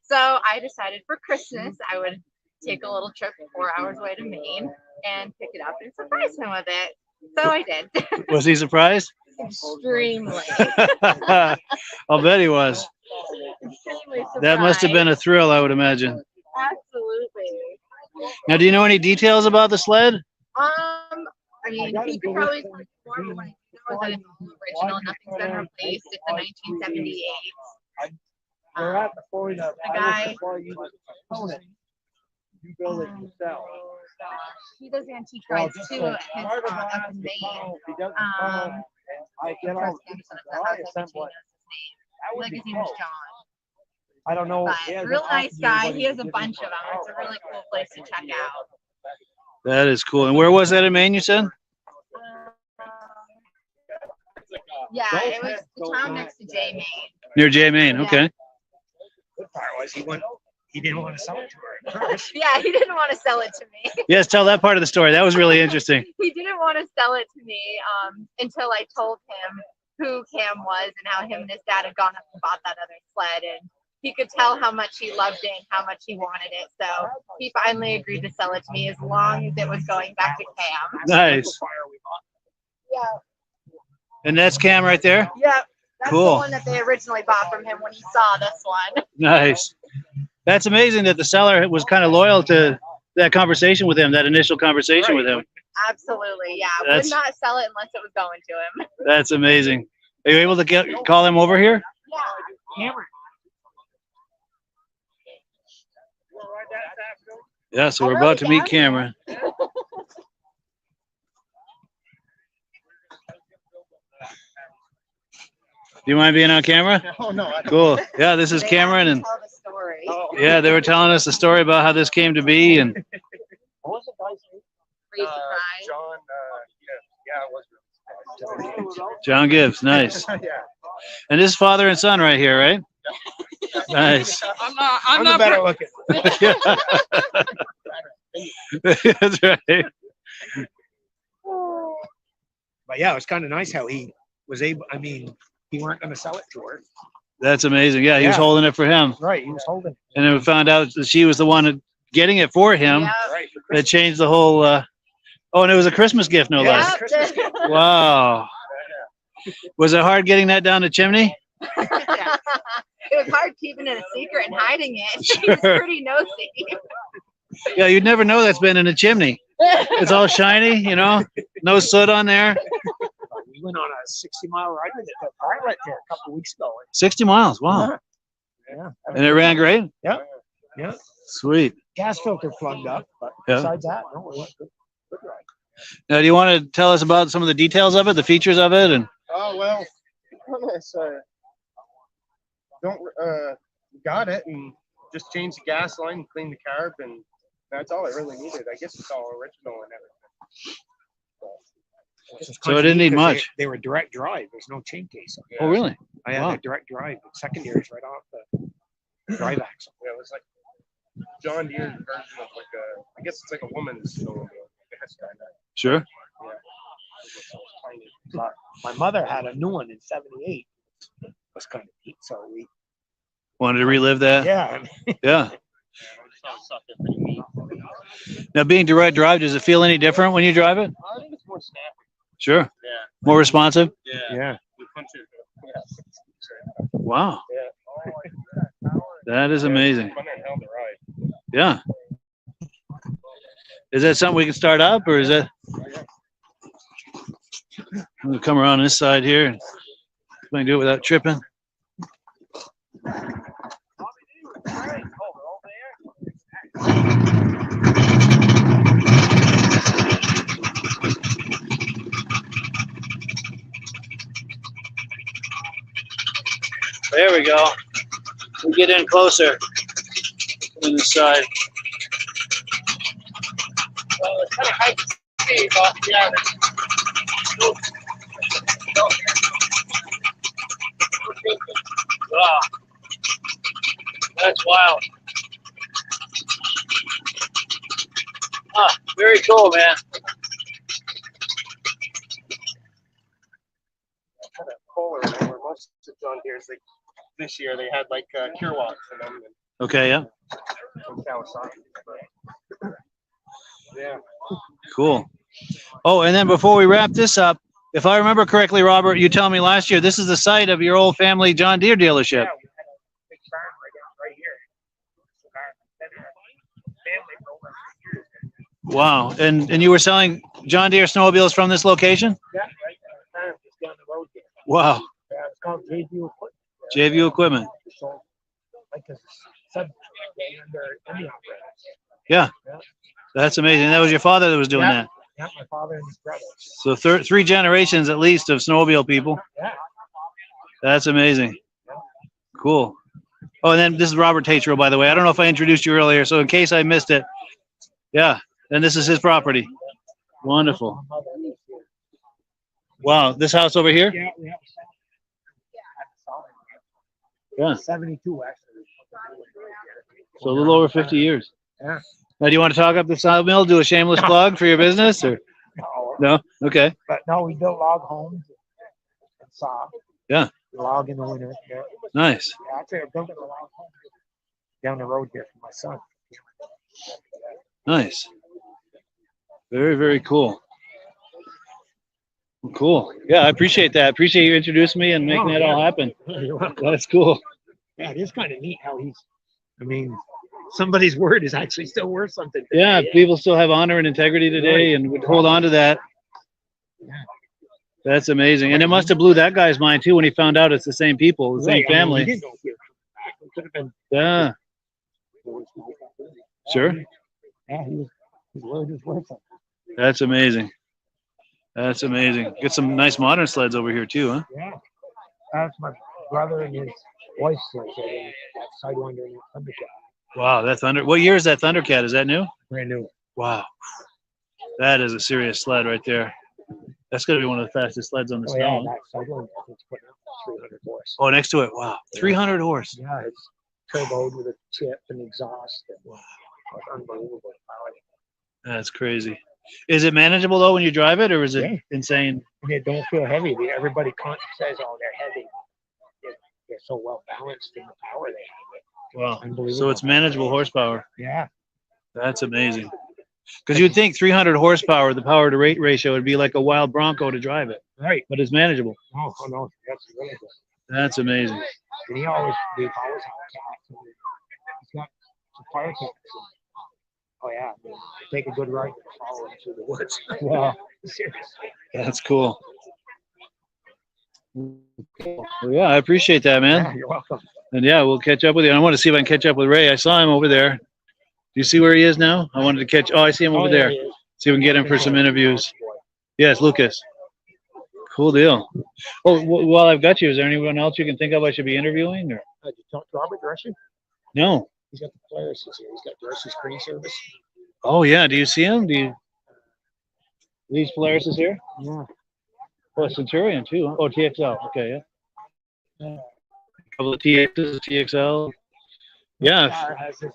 G: So I decided for Christmas I would take a little trip 4 hours away to Maine and pick it up and surprise him with it. So I did.
A: Was he surprised?
G: Extremely.
A: I'll bet he was.
G: Extremely surprised.
A: That must have been a thrill, I would imagine.
G: Absolutely.
A: Now, do you know any details about the sled?
G: I mean, he could probably tell you more, but what I know is that it's all original. Nothing's been replaced. It's a 1978.
B: We're at the point of
G: The guy.
B: You build it yourself.
G: He does antique rides too at his up in Maine.
B: I get
G: Chris
B: all
G: Anderson at the house at the chain is his name. Like his name is John.
B: I don't know.
G: But real nice guy. He has a bunch of them. It's a really cool place to check out.
A: That is cool. And where was that in Maine, you said?
G: Yeah, it was the town next to J Maine.
A: Near J Maine. Okay.
B: He went
H: he didn't want to sell it to her at first.
G: Yeah, he didn't want to sell it to me.
A: Yes, tell that part of the story. That was really interesting.
G: He didn't want to sell it to me until I told him who Cam was and how him and his dad had gone up and bought that other sled, and he could tell how much he loved it and how much he wanted it. So he finally agreed to sell it to me as long as it was going back to Cam.
A: Nice.
G: Yeah.
A: And that's Cam right there?
G: Yep. That's
A: Cool.
G: the one that they originally bought from him when he saw this one.
A: Nice. That's amazing that the seller was kind of loyal to that conversation with him, that initial conversation with him.
G: Absolutely, yeah.
A: That's-
G: Would not sell it unless it was going to him.
A: That's amazing. Are you able to call him over here?
G: Yeah.
A: Yeah, so we're about to meet Cameron. Do you mind being on camera?
H: Oh, no.
A: Cool. Yeah, this is
G: They
A: Cameron,
G: have
A: and
G: to tell the story.
A: yeah, they were telling us the story about how this came to be, and
H: What was the guy's name?
G: Were you surprised?
H: John, yeah, it was.
A: John Gibbs, nice.
H: Yeah.
A: And this is father and son right here, right? Nice.
H: I'm not better looking.
A: That's right.
H: But yeah, it was kind of nice how he was able, I mean, he weren't going to sell it to her.
A: That's amazing. Yeah, he was
H: Yeah.
A: holding it for him,
H: Right, he was holding it.
A: and then we found out that she was the one getting it for him.
G: Yep.
H: Right. for
A: That
H: Christmas.
A: changed the whole. Oh, and it was a Christmas gift, no
H: Yeah.
A: less.
H: Christmas gift.
A: Wow. Was it hard getting that down the chimney?
G: It was hard keeping it a secret and hiding it. She was
A: Sure.
G: pretty nosy.
A: Yeah, you'd never know that's been in a chimney. It's all shiny, you know, no soot on there.
H: We went on a 60-mile ride with it. I went there a couple weeks ago.
A: 60 miles. Wow.
H: Yeah.
A: And it ran great.
H: Yeah. Yeah.
A: Sweet.
H: Gas filter plugged up, but
A: Yeah.
H: besides that, no, it went good. Good ride.
A: Now, do you want to tell us about some of the details of it, the features of it, and
I: Oh well, got it and just changed the gas line, cleaned the carb, and that's all I really needed. I guess it's all original and everything.
H: Which is
A: So it
H: kinda
A: didn't
H: neat
A: need
H: 'cause
A: much.
H: They were direct drive. There's no chain case. on it.
A: Oh, really?
H: I had
A: Wow.
H: a direct drive, but secondaries right off the drive axle.
I: Yeah, it was like John Deere's version of like I guess it's like a woman's snowmobile. It's kinda,
A: Sure.
I: yeah. It's tiny.
H: But my mother had a new one in '78. It was kind of neat. So we,
A: Wanted to relive that?
H: yeah,
A: Yeah. Now, being direct drive, does it feel any different when you drive it?
I: I think it's more snappy.
A: Sure.
I: Yeah.
A: More responsive?
I: Yeah.
H: yeah.
I: You punch it. Yeah.
A: Wow.
I: Yeah.
A: That is amazing.
I: Fun and hell to ride.
A: Yeah. Is that something we can start up, or is that? We'll come around this side here. And we can do it without tripping. There we go. We get in closer on this side.
I: Well, it's kind of hard to see, but yeah.
A: Wow. That's wild. Ah, very cool, man.
I: Kind of polar where most of John Deere's like this year they had like Tetreault in them and
A: Okay, yeah.
I: some Kawasaki. Yeah.
A: Cool. Oh, and then before we wrap this up, if I remember correctly, Robert, you told me last year this is the site of your old family John Deere dealership.
H: Yeah, we had a big farm right here. Been a family for over 100 years.
A: Wow. And you were selling John Deere snowmobiles from this location?
H: Yeah, right. Farm just down the road here.
A: Wow.
H: Yeah, it's called JV Equipment.
A: JV Equipment.
H: So, like a sub under any operator.
A: Yeah. That's amazing. That was your father that was doing
H: Yeah.
A: that.
H: Yeah, my father and his brother.
A: So three generations at least of snowmobile people.
H: Yeah.
A: That's amazing. Cool. Oh, and then this is Robert Tetreault, by the way. I don't know if I introduced you earlier, so in case I missed it. Yeah. And this is his property. Wonderful.
H: My mother lives here.
A: Wow. This house over here?
H: Yeah, we have a
A: Yeah.
H: 72 actually.
A: So a little over 50 years.
H: Yeah.
A: Now, do you want to talk up the sawmill? Do a shameless plug for your business, or no? Okay.
H: But no, we built log homes and saw.
A: Yeah.
H: Log in the winter. Yeah.
A: Nice.
H: Yeah, actually, I built a log home down the road here for my son.
A: Nice. Very, very cool. Cool. Yeah, I appreciate that. Appreciate you introducing me and making that all happen.
H: You're welcome.
A: That's cool.
H: Yeah, it is kind of neat how I mean, somebody's word is actually still worth something today.
A: Yeah, people still have honor and integrity today and would hold on to that.
H: Yeah.
A: That's amazing. And it must have blew that guy's mind too when he found out it's the same people, the same
H: Right, I mean,
A: family.
H: he didn't know if he was coming back. It could have been.
A: Yeah, sure.
H: Yeah, his word is worth something.
A: That's amazing. That's amazing. Get some nice modern sleds over here too, huh?
H: Yeah. That's my brother and his wife's sled. That Sidewinder and that Thundercat.
A: Wow, that Thunder. What year is that Thundercat? Is that new?
H: Brand new.
A: Wow. That is a serious sled right there. That's going to be one of the fastest sleds on the
H: Oh,
A: snow.
H: yeah, that Sidewinder, it's putting out 300 horse.
A: Oh, next to it. Wow. 300 horse.
H: Yeah, it's turboed with a tip and exhaust. And, wow. It's unbelievable power.
A: That's crazy. Is it manageable though when you drive it, or is it insane?
H: And they don't feel heavy. Everybody says, oh, they're heavy. They're so well balanced in the power they have.
A: Wow.
H: Unbelievable.
A: So it's manageable horsepower.
H: Yeah.
A: That's amazing. Because you'd think 300 horsepower, the power to rate ratio would be like a wild Bronco to drive it.
H: Right.
A: But it's manageable.
H: Oh, no, that's really good.
A: That's amazing.
H: And we've always had cats. He's got some fire cats. Oh yeah, I mean, take a good ride and follow him through the woods.
A: Wow.
H: Seriously.
A: That's cool. Well, yeah, I appreciate that, man.
H: Yeah, you're welcome.
A: And yeah, we'll catch up with you. I want to see if I can catch up with Ray. I saw him over there. Do you see where he is now? I wanted to catch. Oh, I see him over there.
H: He is.
A: See if we can get him for some interviews. Yes, Lucas. Cool deal. Oh, while I've got you, is there anyone else you can think of I should be interviewing? Or
H: Did you talk to Robert Drescher?
A: no?
H: He's got the Polaris here. He's got Drescher's screen service.
A: Oh yeah. Do you see him? These Polaris here?
H: Yeah.
A: Oh, Centurion too. Huh? Oh, TXL. Okay, yeah. A couple of TXs, TXL. Yeah.
H: Car has this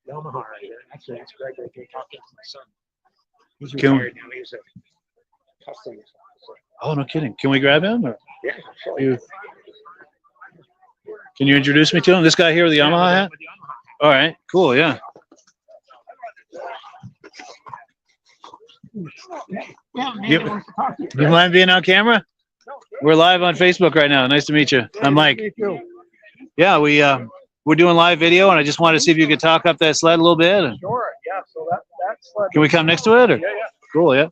H: Yamaha right here. Actually, that's Greg right there talking to my son. He's
A: Can we-
H: retired now. He's a customer.
A: Oh, no kidding. Can we grab him? Or
H: Yeah, sure.
A: can you introduce me to him? This guy here with the Yamaha hat? All right. Cool. Yeah.
H: Yeah, man,
A: You-
H: he wants to talk to you.
A: Do you mind being on camera? We're live on Facebook right now. Nice to meet you. I'm Mike.
H: Me too.
A: Yeah, we're doing live video, and I just wanted to see if you could talk up that sled a little bit. And
H: Sure. Yeah. So that sled.
A: can we come next to it? Or?
H: Yeah.
A: Cool. Yeah.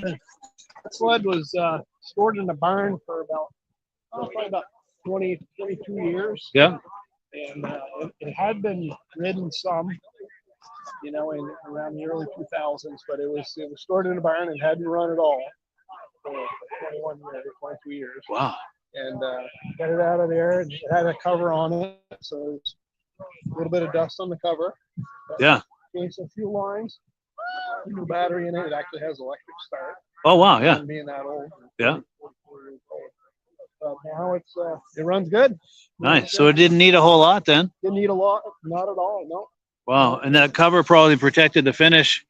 H: That sled was stored in the barn for probably about 20, 22 years.
A: Yeah.
H: And it had been ridden some, in around the early 2000s, but it was stored in a barn and hadn't run at all for 21 years, 22 years.
A: Wow.
H: And got it out of there, and it had a cover on it, so there's a little bit of dust on the cover.
A: Yeah.
H: Changed some fuel lines, new battery in it. It actually has electric start.
A: Oh wow. Yeah.
H: Being that old.
A: Yeah.
H: But now it runs good.
A: Nice. So it didn't need a whole lot then.
H: Didn't need a lot, not at all. No.
A: Wow. And that cover probably protected the finish.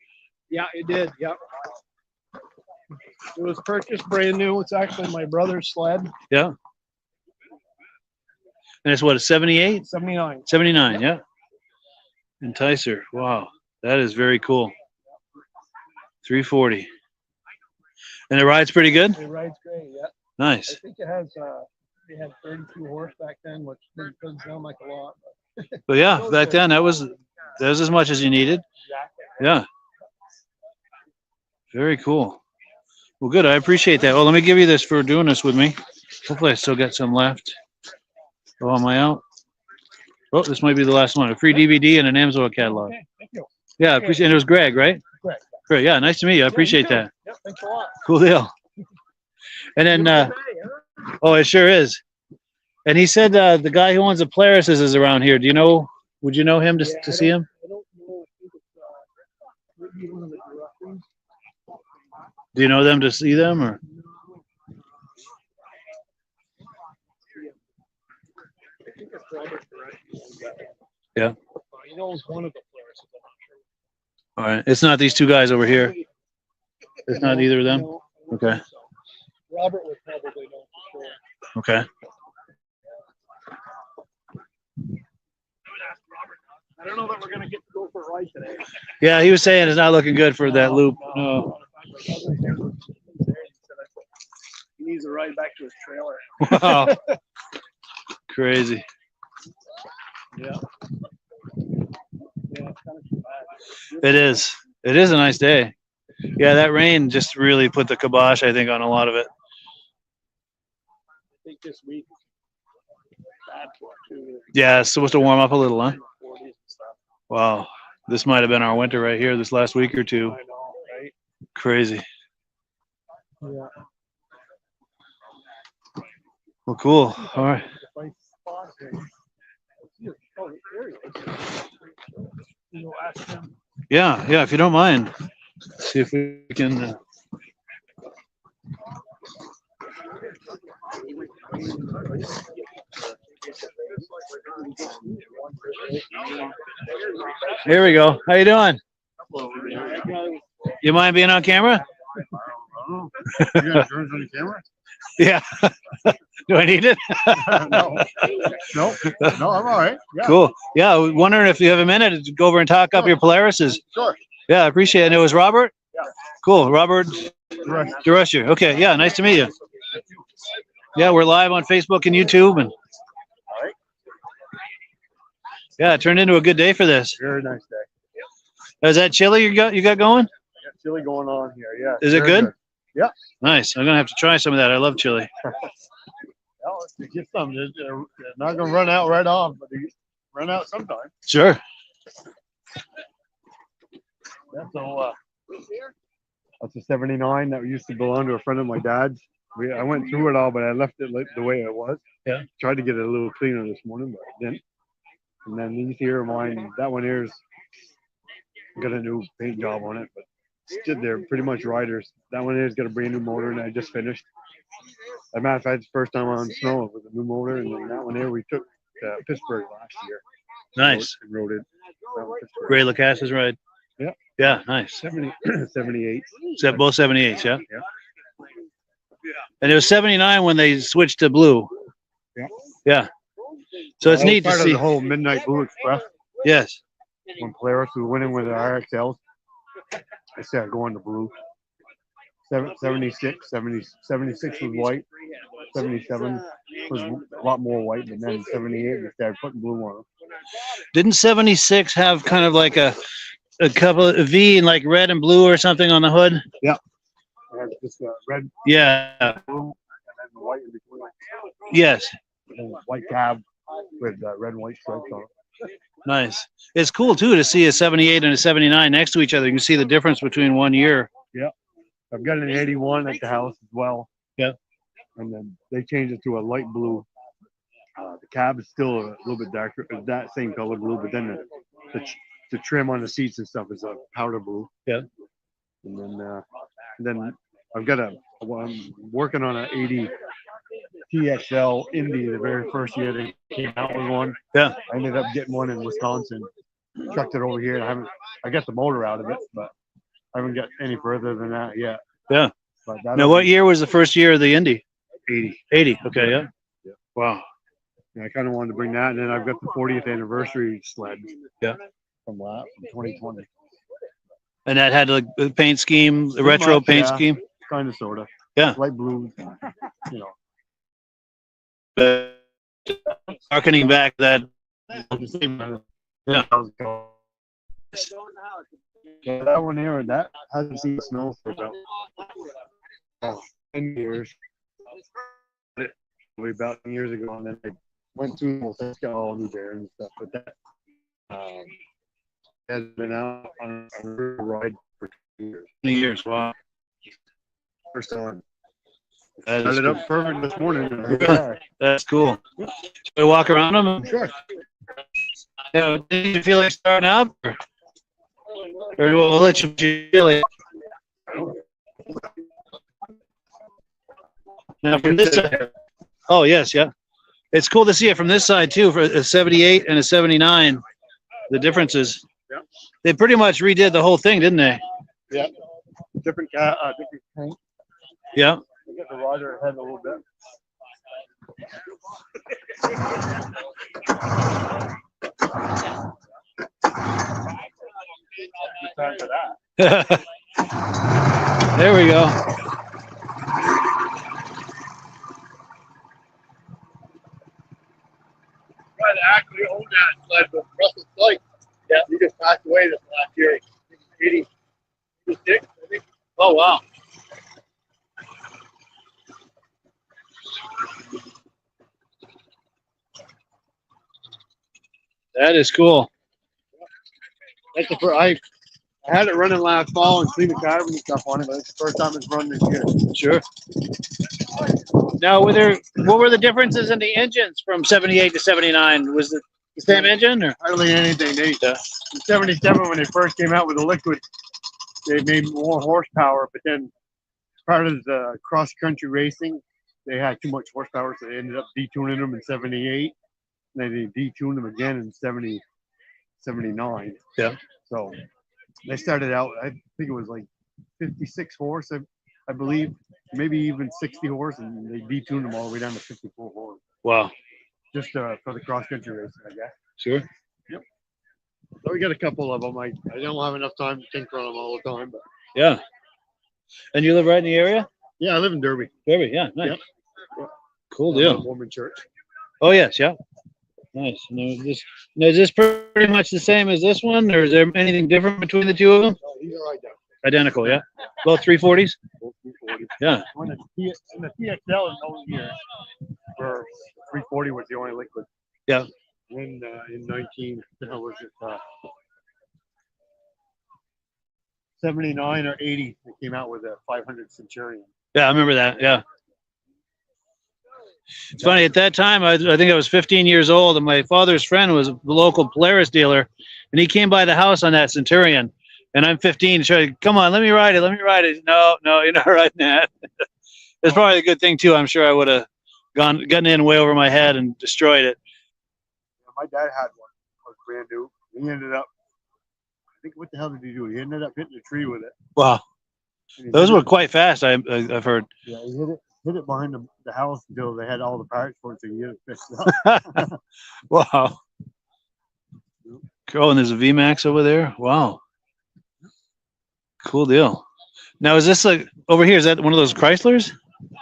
H: Yeah, it did. Yep. It was purchased brand new. It's actually my brother's sled.
A: Yeah. And it's what, a 78?
H: 79.
A: 79. Yeah. Enticer. Wow. That is very cool. 340. And it rides pretty good?
H: It rides great. Yeah.
A: Nice.
H: I think it has. They had 32 horse back then, which doesn't sound like a lot.
A: But yeah, back then that was as much as you needed.
H: Exactly.
A: Yeah. Very cool. Well, good. I appreciate that. Well, let me give you this for doing this with me. Hopefully I still got some left. Oh, am I out? Oh, this might be the last one. A free DVD and an Amsoil catalog.
H: Okay, thank you.
A: Yeah, I appreciate it. It was Greg, right?
H: Greg.
A: Great. Yeah, nice to meet you. I appreciate
H: you too.
A: that.
H: Yep, thanks a lot.
A: Cool deal. And then, oh, it sure is. And he said the guy who owns the Polaris is around here. Would you know him to see him?
H: I don't know. I think it's would be one of the directors.
A: Do you know them to see them or?
H: I think it's Robert Director.
A: Yeah.
H: He knows one of the players. I'm not sure.
A: All right. It's not these two guys over here. It's not either of them.
H: No, I don't
A: Okay.
H: think so. Robert would probably know for sure.
A: Okay.
H: I don't know that we're gonna get to go for a ride today.
A: Yeah, he was saying it's not looking good for that loop. No.
H: He needs a ride back to his trailer.
A: Wow. Crazy.
H: Yeah. Yeah, it's kind of too bad.
A: It is. It is a nice day. Yeah, that rain just really put the kibosh, I think, on a lot of it.
H: I think this week is bad for it too.
A: Yeah, it's supposed to warm up a little, huh?
H: 40s and stuff.
A: Wow. This might have been our winter right here this last week or two.
H: I know, right?
A: Crazy.
H: Yeah.
A: Well, cool. All right.
H: If I spot him, oh, there he is. You know, ask him.
A: Yeah, yeah, if you don't mind. See if we can. Here we go. How you doing? You mind being on camera?
E: You got insurance on the camera?
A: Yeah. Do I need it?
E: No. No, I'm all right. Yeah.
A: Cool. Yeah, I was wondering if you have a minute to go over and talk up your Polarises.
E: Sure.
A: Yeah, I appreciate it. And it was Robert?
E: Yeah.
A: Cool. Robert
E: Right.
A: DeRusher. Okay, yeah, nice to meet you. Yeah, we're live on Facebook and YouTube. And yeah, it turned into a good day for this.
E: Very nice day.
A: Is that chili you got going?
E: I got chili going on here. Yeah.
A: Is it
E: very
A: good?
E: Yeah.
A: Nice. I'm gonna have to try some of that. I love chili.
E: Well, if you get some, they're not gonna run out right off, but they run out sometime.
A: Sure.
E: Yeah, so that's a 79 that used to belong to a friend of my dad's. I went through it all, but I left it like the way it was.
A: Yeah.
E: Tried to get it a little cleaner this morning, but I didn't. And then these here are mine. That one here's got a new paint job on it, but they're pretty much riders. That one here's got a brand new motor, and I just finished. As a matter of fact, it's the first time on snow with a new motor, and then that one here we took to Pittsburgh last year.
A: Nice.
E: Rode it. Pittsburgh.
A: Ray Lacaste's ride.
E: Yeah.
A: Yeah, nice.
E: 78.
A: Both 78s, yeah?
E: Yeah.
A: And it was 79 when they switched to blue.
E: Yeah.
A: Yeah. So it's
E: That was
A: neat to
E: part of
A: see.
E: the whole Midnight Blue Express.
A: Yes.
E: When Polaris was winning with the RXLs, I started going to blue. 76 was white. 77 was a lot more white, but then 78 we started putting blue on them.
A: Didn't 76 have kind of like a couple of V in like red and blue or something on the hood?
E: I had just red,
A: Yeah.
E: blue, and then the white in between.
A: Yes.
E: And white cab with red and white stripes on it.
A: Nice. It's cool too to see a 78 and a 79 next to each other. You can see the difference between 1 year.
E: I've got an 81 at the house as well.
A: Yeah.
E: And then they changed it to a light blue. The cab is still a little bit darker, that same color blue, but then the trim on the seats and stuff is a powder blue.
A: Yeah.
E: And then I've got I'm working on an 80 TXL Indy the very first year they came out with one.
A: Yeah.
E: I ended up getting one in Wisconsin, trucked it over here. I got the motor out of it, but I haven't got any further than that yet.
A: Yeah.
E: But
A: Now, what year was the first year of the Indy?
E: 80.
A: 80. Okay. Yeah.
E: Yeah.
A: Wow.
E: And I kind of wanted to bring that, and then I've got the 40th anniversary sled.
A: Yeah.
E: From 2020.
A: And that had like the paint scheme, the
E: Pretty
A: retro
E: much,
A: paint
E: yeah.
A: scheme.
E: Kind of, sort of.
A: Yeah.
E: Light blue. You know.
A: Harkening back that. Yeah.
E: Yeah, that one here, that hasn't seen snow for about 10 years. Way about 10 years ago, and then I went to got all new bears and stuff. But that has been out on a ride for 2 years.
A: 20 years. Wow.
E: First time.
A: That is
E: Started
A: cool.
E: up perfect this morning.
A: That's cool. Should we walk around them?
E: Sure.
A: Yeah, did you feel like starting up? Or we'll let you feel it. Now from this side. Oh, yes, yeah. It's cool to see it from this side too, for a 78 and a 79. the differences.
I: Yeah.
A: They pretty much redid the whole thing, didn't they?
I: Yeah. Different paint.
A: Yeah.
I: We get the rider ahead a little bit. Good time for that.
A: There we go.
I: Try to actually own that sled with Russell Sykes. Yeah, he just passed away this last year. 86, I think.
A: Oh wow. That is cool.
I: That's the first, I had it running last fall and cleaned the carbon and stuff on it, but it's the first time it's run this year.
A: Sure. Now, what were the differences in the engines from 78 to 79? Was it the same engine or?
I: Hardly anything. In 77, when they first came out with the liquid, they made more horsepower, but then as part of the cross-country racing, they had too much horsepower, so they ended up detuning them in 78. And then they detuned them again in 79.
A: Yeah.
I: So they started out, I think it was like 56 horse, I believe, maybe even 60 horse, and they detuned them all the way down to 54 horse.
A: Wow.
I: Just for the cross-country racing, I guess.
A: Sure.
I: Yep. So we got a couple of them. I don't have enough time to tinker on them all the time, but
A: Yeah. And you live right in the area?
I: yeah, I live in Derby.
A: Derby, yeah, nice.
I: Yep.
A: Cool deal.
I: Mormon church.
A: Oh yes, yeah. Nice. Now, is this pretty much the same as this one, or is there anything different between the two of them?
I: No, these are identical.
A: Identical, yeah. Both 340s.
I: Both 340.
A: Yeah.
I: When the TXL in those years, for 340 was the only liquid.
A: Yeah.
I: In 19, how was it? 79 or 80, they came out with a 500 Centurion.
A: Yeah, I remember that. Yeah. It's funny, at that time, I think I was 15 years old, and my father's friend was a local Polaris dealer, and he came by the house on that Centurion, and I'm 15, so come on, let me ride it. No, you're not riding that. It's probably a good thing, too. I'm sure I would have gotten in way over my head and destroyed it.
I: Yeah, my dad had one. It was brand new. He ended up, I think, what the hell did he do? He ended up hitting a tree with it.
A: Wow.
I: And
A: Those were quite fast, I've heard.
I: Yeah, he hit it behind the house until they had all the parts for it, so he had it fixed up.
A: Wow. Oh, and there's a VMAX over there. Wow. Cool deal. Now, is this like over here? Is that one of those Chryslers?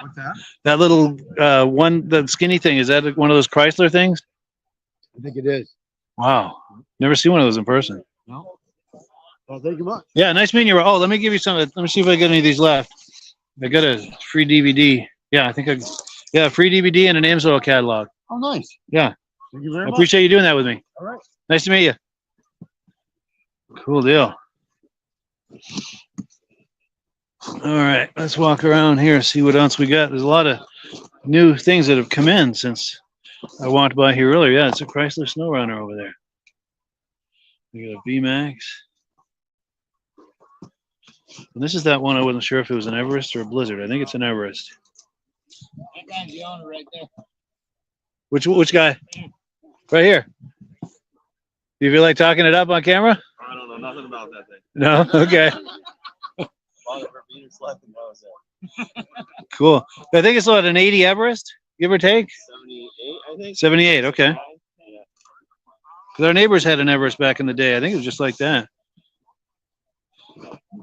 I: What's that?
A: That little the skinny thing, is that one of those Chrysler things?
I: I think it is.
A: Wow. Never seen one of those in person.
I: No. Well, thank you much.
A: Yeah, nice meeting you. Oh, let me give you some. Let me see if I got any of these left. I got a free DVD. Yeah, free DVD and an Amsoil catalog.
I: Oh, nice.
A: Yeah.
I: Thank you very
A: I
I: much.
A: appreciate you doing that with me.
I: All right.
A: Nice to meet you. Cool deal. All right, let's walk around here, see what else we got. There's a lot of new things that have come in since I walked by here earlier. Yeah, it's a Chrysler SnowRunner over there. We got a VMAX. And this is that one I wasn't sure if it was an Everest or a Blizzard. I think it's an Everest.
D: That guy's the owner right there.
A: Which guy? Right here. Do you feel like talking it up on camera?
I: I don't know nothing about that thing.
A: No? Okay. Cool. I think it's what, an 80 Everest, give or take?
I: 78, I think.
A: 78, okay. Because our neighbors had an Everest back in the day. I think it was just like that.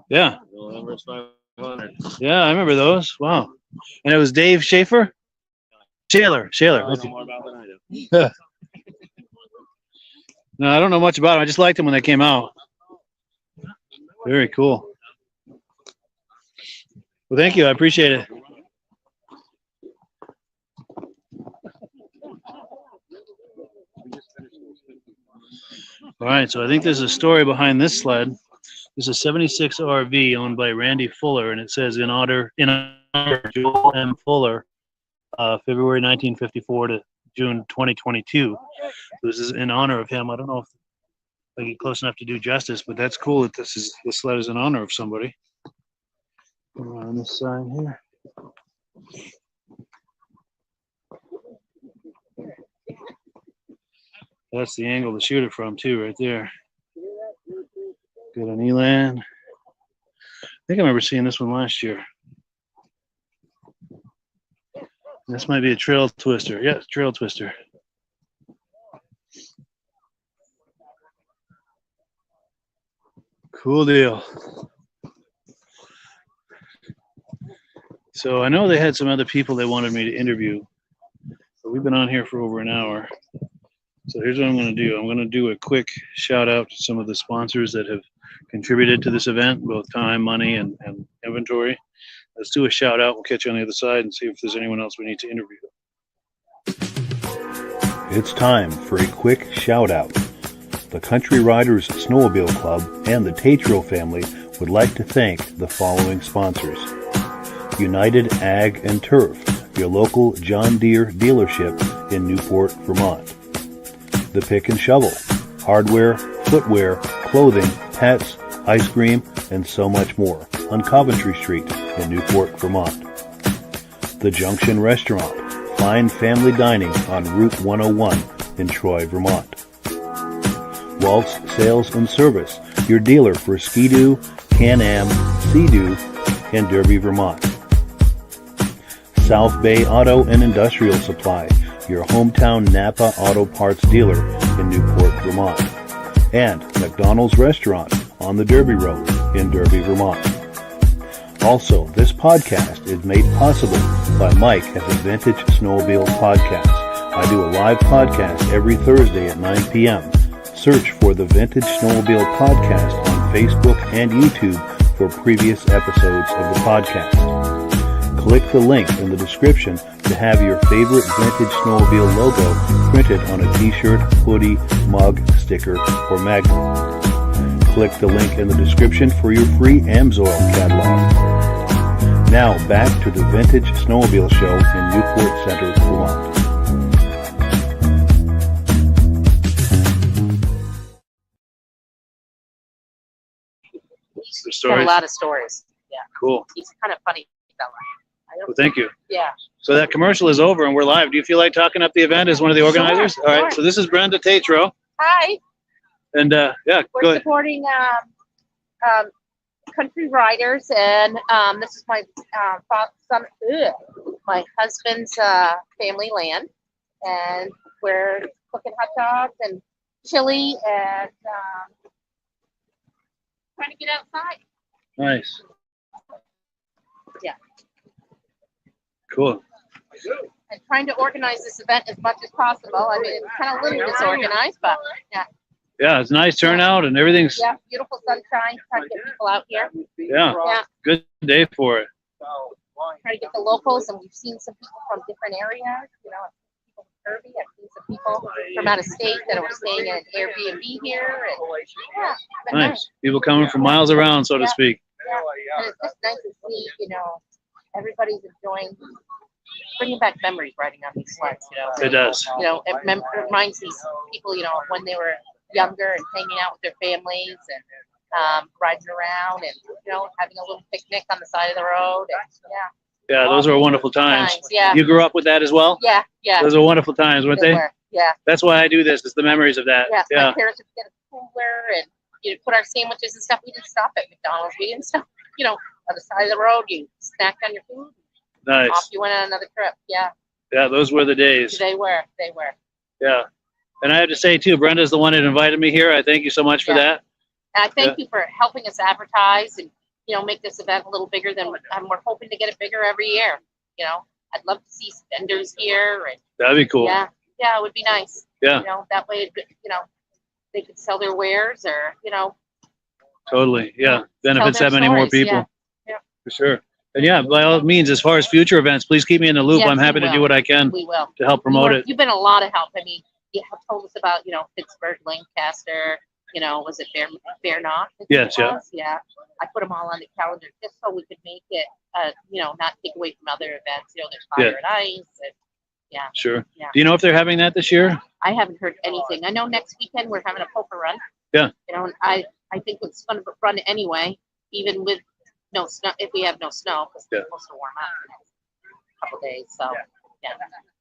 A: Yeah.
I: Everest 500.
A: Yeah, I remember those. Wow. And it was Dave Schaefer? Shaler.
I: I know
A: Okay.
I: more about than I do.
A: No, I don't know much about them. I just liked them when they came out. Very cool. Well, thank you. I appreciate it. All right, so I think there's a story behind this sled. This is a 76 RV owned by Randy Fuller, and it says in honor of Joel M. Fuller, February 1954 to June 2022. This is in honor of him. I don't know if I get close enough to do justice, but that's cool that this sled is in honor of somebody. On this side here. That's the angle to shoot it from too, right there. Good on Elan. I think I remember seeing this one last year. This might be a trail twister. Yeah, it's a trail twister. Cool deal. So I know they had some other people they wanted me to interview, but we've been on here for over an hour. So here's what I'm going to do. I'm going to do a quick shout out to some of the sponsors that have contributed to this event, both time, money, and inventory. Let's do a shout out. We'll catch you on the other side and see if there's anyone else we need to interview.
C: It's time for a quick shout out. The Country Riders Snowmobile Club and the Tetreault family would like to thank the following sponsors. United Ag and Turf, your local John Deere dealership in Newport, Vermont. The Pick and Shovel, hardware, footwear, clothing, pets, ice cream, and so much more on Coventry Street in Newport, Vermont. The Junction Restaurant, fine family dining on Route 101 in Troy, Vermont. Waltz Sales and Service, your dealer for Ski-Doo, Can-Am, Sea-Doo, and Derby, Vermont. South Bay Auto and Industrial Supply, your hometown Napa Auto Parts dealer in Newport, Vermont. And McDonald's Restaurant on the Derby Road in Derby, Vermont. Also, this podcast is made possible by Mike at the Vintage Snowmobile Podcast. I do a live podcast every Thursday at 9 p.m. Search for the Vintage Snowmobile Podcast on Facebook and YouTube for previous episodes of the podcast. Click the link in the description to have your favorite Vintage Snowmobile logo printed on a t-shirt, hoodie, mug, sticker, or magnet. Click the link in the description for your free Amsoil catalog. Now back to the Vintage Snowmobile Show in Newport Center, Vermont.
A: The
J: Got a
A: stories.
J: lot of stories. Yeah,
A: Cool.
J: he's kind of funny fella.
A: Well, thank you.
J: Yeah.
A: So that commercial is over and we're live. Do you feel like talking up the event as one of the organizers?
J: Sure,
A: All right.
J: sure.
A: So this is Brenda Tetreault.
J: Hi.
A: And yeah, go
J: We're
A: ahead.
J: supporting Country Riders, and this is my my husband's family land, and we're cooking hot dogs and chili and trying to get outside.
A: Nice.
J: Yeah.
A: Cool.
J: And trying to organize this event as much as possible. I mean, it's kind of a little disorganized, but yeah.
A: Yeah, it's nice turnout and everything's,
J: Yeah, beautiful sunshine, trying to get people out here.
A: yeah,
J: Yeah,
A: good day for it.
J: trying to get the locals, and we've seen some people from different areas, you know, people from Kirby, I've seen some people from out of state that are staying in an Airbnb here, and yeah, it's been
A: Nice. People coming from miles around, so to
J: Yeah.
A: speak.
J: Yeah, and it's just nice to see, you know, everybody's enjoying, bringing back memories riding on these sleds, you know.
A: It does.
J: You know, it reminds these people, you know, when they were younger and hanging out with their families and riding around and, you know, having a little picnic on the side of the road. And, yeah.
A: Yeah, those were wonderful times.
J: Yeah.
A: You grew up with that as well?
J: Yeah. Yeah.
A: Those are wonderful times, weren't they?
J: were. Yeah.
A: That's why I do this. It's the memories of that.
J: Yeah.
A: Yeah.
J: My parents would get a cooler and you put our sandwiches and stuff. We didn't stop at McDonald's. We didn't stop, you know, on the side of the road. You snacked on your food.
A: Nice.
J: Off you went on another trip. Yeah.
A: Yeah, those were the days.
J: They were. They were.
A: Yeah. And I have to say too, Brenda's the one that invited me here. I thank you so much for
J: Yeah.
A: that.
J: And I thank you for helping us advertise and, you know, make this event a little bigger than, and we're hoping to get it bigger every year. You know, I'd love to see vendors here and
A: That'd be cool.
J: yeah, it would be nice.
A: Yeah.
J: You know, that way, you know, they could sell their wares or, you know,
A: Totally. Yeah. Benefits
J: their
A: that many more
J: stories,
A: people.
J: yeah.
A: For sure. And yeah, by all means, as far as future events, please keep me in the loop.
J: Yes,
A: I'm happy
J: we
A: to do
J: will.
A: what I can
J: we will.
A: to help promote it.
J: You've been a lot of help. I mean, you have told us about, you know, Pittsburgh, Lancaster, you know, was it Vermont?
A: Yes, yeah.
J: Yeah. I put them all on the calendar just so we could make it, you know, not take away from other events. You know, there's fire and ice. And, yeah.
A: Sure.
J: Yeah.
A: Do you know if they're having that this year?
J: I haven't heard anything. I know next weekend we're having a poker run.
A: Yeah.
J: You know, and I think it's going to run anyway, even with no snow, if we have no snow, because
A: Yeah.
J: it's supposed to warm up in the next couple days. So, yeah.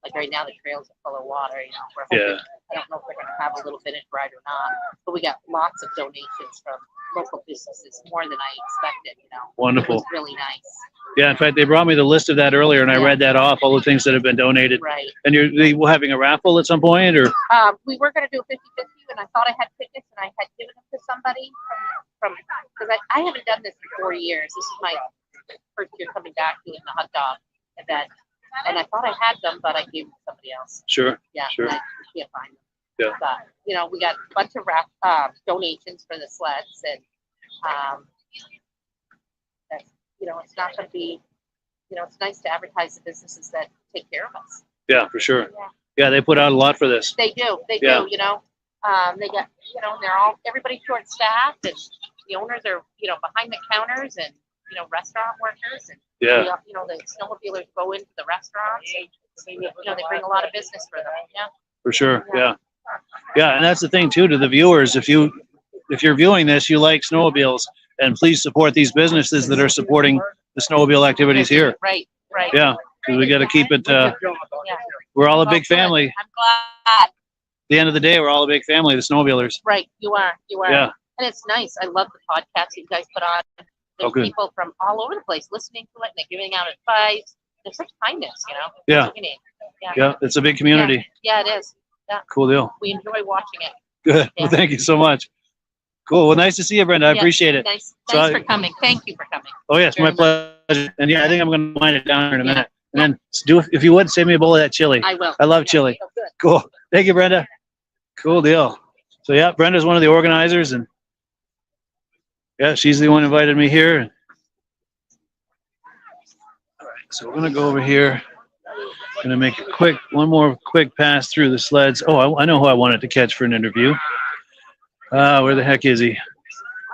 J: Like right now, the trails are full of water. You know, we're hoping I don't know if they're going to have a little vintage ride or not, but we got lots of donations from local businesses, more than I expected, you know.
A: Wonderful.
J: It was really nice.
A: Yeah, in fact, they brought me the list of that earlier, and I
J: Yeah.
A: read that off, all the things that have been donated.
J: Right.
A: And you having a raffle at some point, or?
J: We were going to do a 50-50, and I thought I had tickets, and I had given them to somebody because I haven't done this in 4 years. This is my first year coming back doing the hot dog event, and I thought I had them, but I gave them to somebody else.
A: Sure.
J: Yeah,
A: Sure.
J: and I can't find them.
A: Yeah.
J: But, you know, we got a bunch of donations for the sleds, and that's, you know, it's not going to be, you know, it's nice to advertise the businesses that take care of us.
A: Yeah, for sure.
J: Yeah.
A: Yeah, they put out a lot for this.
J: They do,
A: Yeah.
J: you know. They got, you know, everybody's short staffed, and the owners are, you know, behind the counters, and, you know, restaurant workers, and,
A: Yeah.
J: you know, the snowmobilers go into the restaurants, and, you know, they bring a lot of business for them. Yeah.
A: For sure. Yeah. Yeah, and that's the thing too, to the viewers, if you're viewing this, you like snowmobiles, and please support these businesses that are supporting the snowmobile activities here.
J: Right.
A: Yeah, because we got to keep it,
J: Yeah.
A: we're all a big
J: Good.
A: family.
J: I'm glad.
A: At the end of the day, we're all a big family, the snowmobilers.
J: Right. You are.
A: Yeah.
J: And it's nice. I love the podcast you guys put on. There's
A: good.
J: people from all over the place listening to it, and they're giving out advice. There's such kindness, you know.
A: Yeah.
J: That's what you need. Yeah.
A: Yeah, it's a big community.
J: Yeah, it is.
A: Cool deal.
J: We enjoy watching it.
A: Good.
J: Yeah.
A: Well, thank you so much. Cool. Well, nice to see you, Brenda. I
J: Yeah,
A: appreciate it.
J: Nice
A: So
J: for coming. Thank you for coming.
A: Oh, yes, my
J: Very
A: pleasure. And yeah, I think I'm going to wind it down here in a
J: Yeah.
A: minute. And then if you would, save me a bowl of that chili.
J: I will.
A: I love chili.
J: Oh, good.
A: Cool. Thank you, Brenda. Cool deal. So yeah, Brenda's one of the organizers, and yeah, she's the one who invited me here. All right, so we're gonna go over here. Gonna make one more quick pass through the sleds. Oh, I know who I wanted to catch for an interview. Where the heck is he?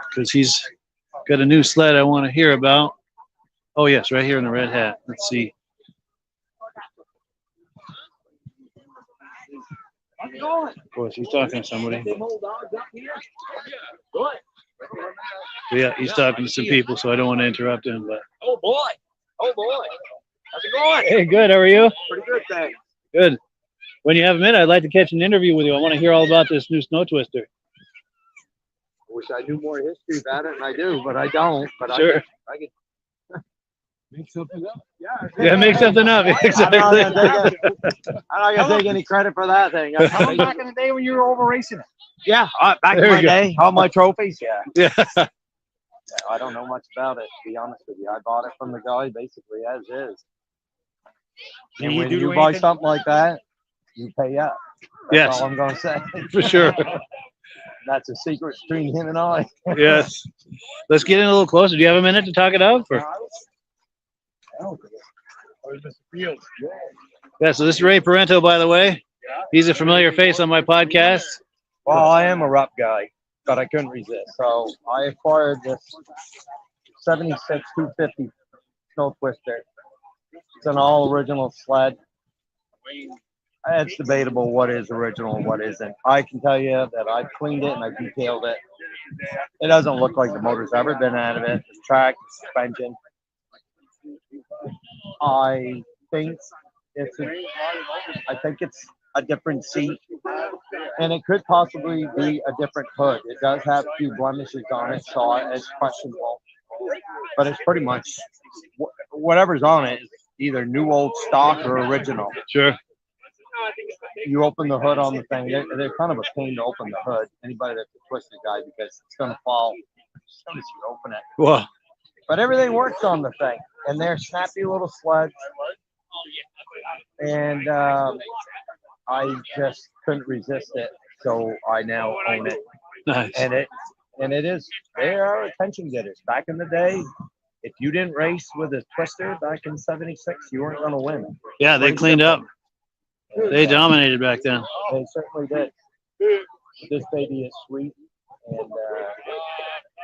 A: Because he's got a new sled I want to hear about. Oh yes, right here in the red hat. Let's see. Of course, he's talking to somebody. Yeah, he's talking to some people, so I don't want to interrupt him. But
K: Oh boy. How's it going?
A: hey, good. How are you?
K: Pretty good, thanks.
A: Good. When you have a minute, I'd like to catch an interview with you. I want to hear all about this new snow twister.
E: I wish I knew more history about it, and I do, but I don't. But
A: Sure.
E: I can
K: Make something up.
A: Yeah, make something up. Exactly.
F: I'm not gonna take any credit for that thing.
K: How back in the day when you were over racing it?
F: Yeah, back
A: There
F: in
A: you
F: my
A: go.
F: day, all my trophies. Yeah.
A: Yeah.
F: I don't know much about it, to be honest with you. I bought it from the guy basically as is. And when you buy something like that, you pay up. That's
A: Yes.
F: all I'm gonna say.
A: For sure.
F: That's a secret between him and I.
A: Yes. Let's get in a little closer. Do you have a minute to talk it out? Or? Yeah, so this is Ray Parento, by the way. He's a familiar face on my podcast.
F: Well, I am a rough guy, but I couldn't resist. So I acquired this 76 250 snow twister. It's an all original sled. It's debatable what is original and what isn't. I can tell you that I've cleaned it and I detailed it. It doesn't look like the motor's ever been out of it. The track, the suspension. I think it's a different seat, and it could possibly be a different hood. It does have a few blemishes on it, so it's questionable. But it's pretty much whatever's on it is either new old stock or original.
A: Sure.
F: You open the hood on the thing, they're kind of a pain to open the hood. Anybody that's a twisted guy, because it's going to fall as soon as you open it.
A: Well,
F: But everything works on the thing, and they're snappy little sleds. And I just couldn't resist it, so I now own it.
A: nice.
F: And it is, they are attention getters. Back in the day, if you didn't race with a twister back in '76, you weren't going to win.
A: Yeah, they cleaned up. They dominated back then.
F: They certainly did. This baby is sweet, and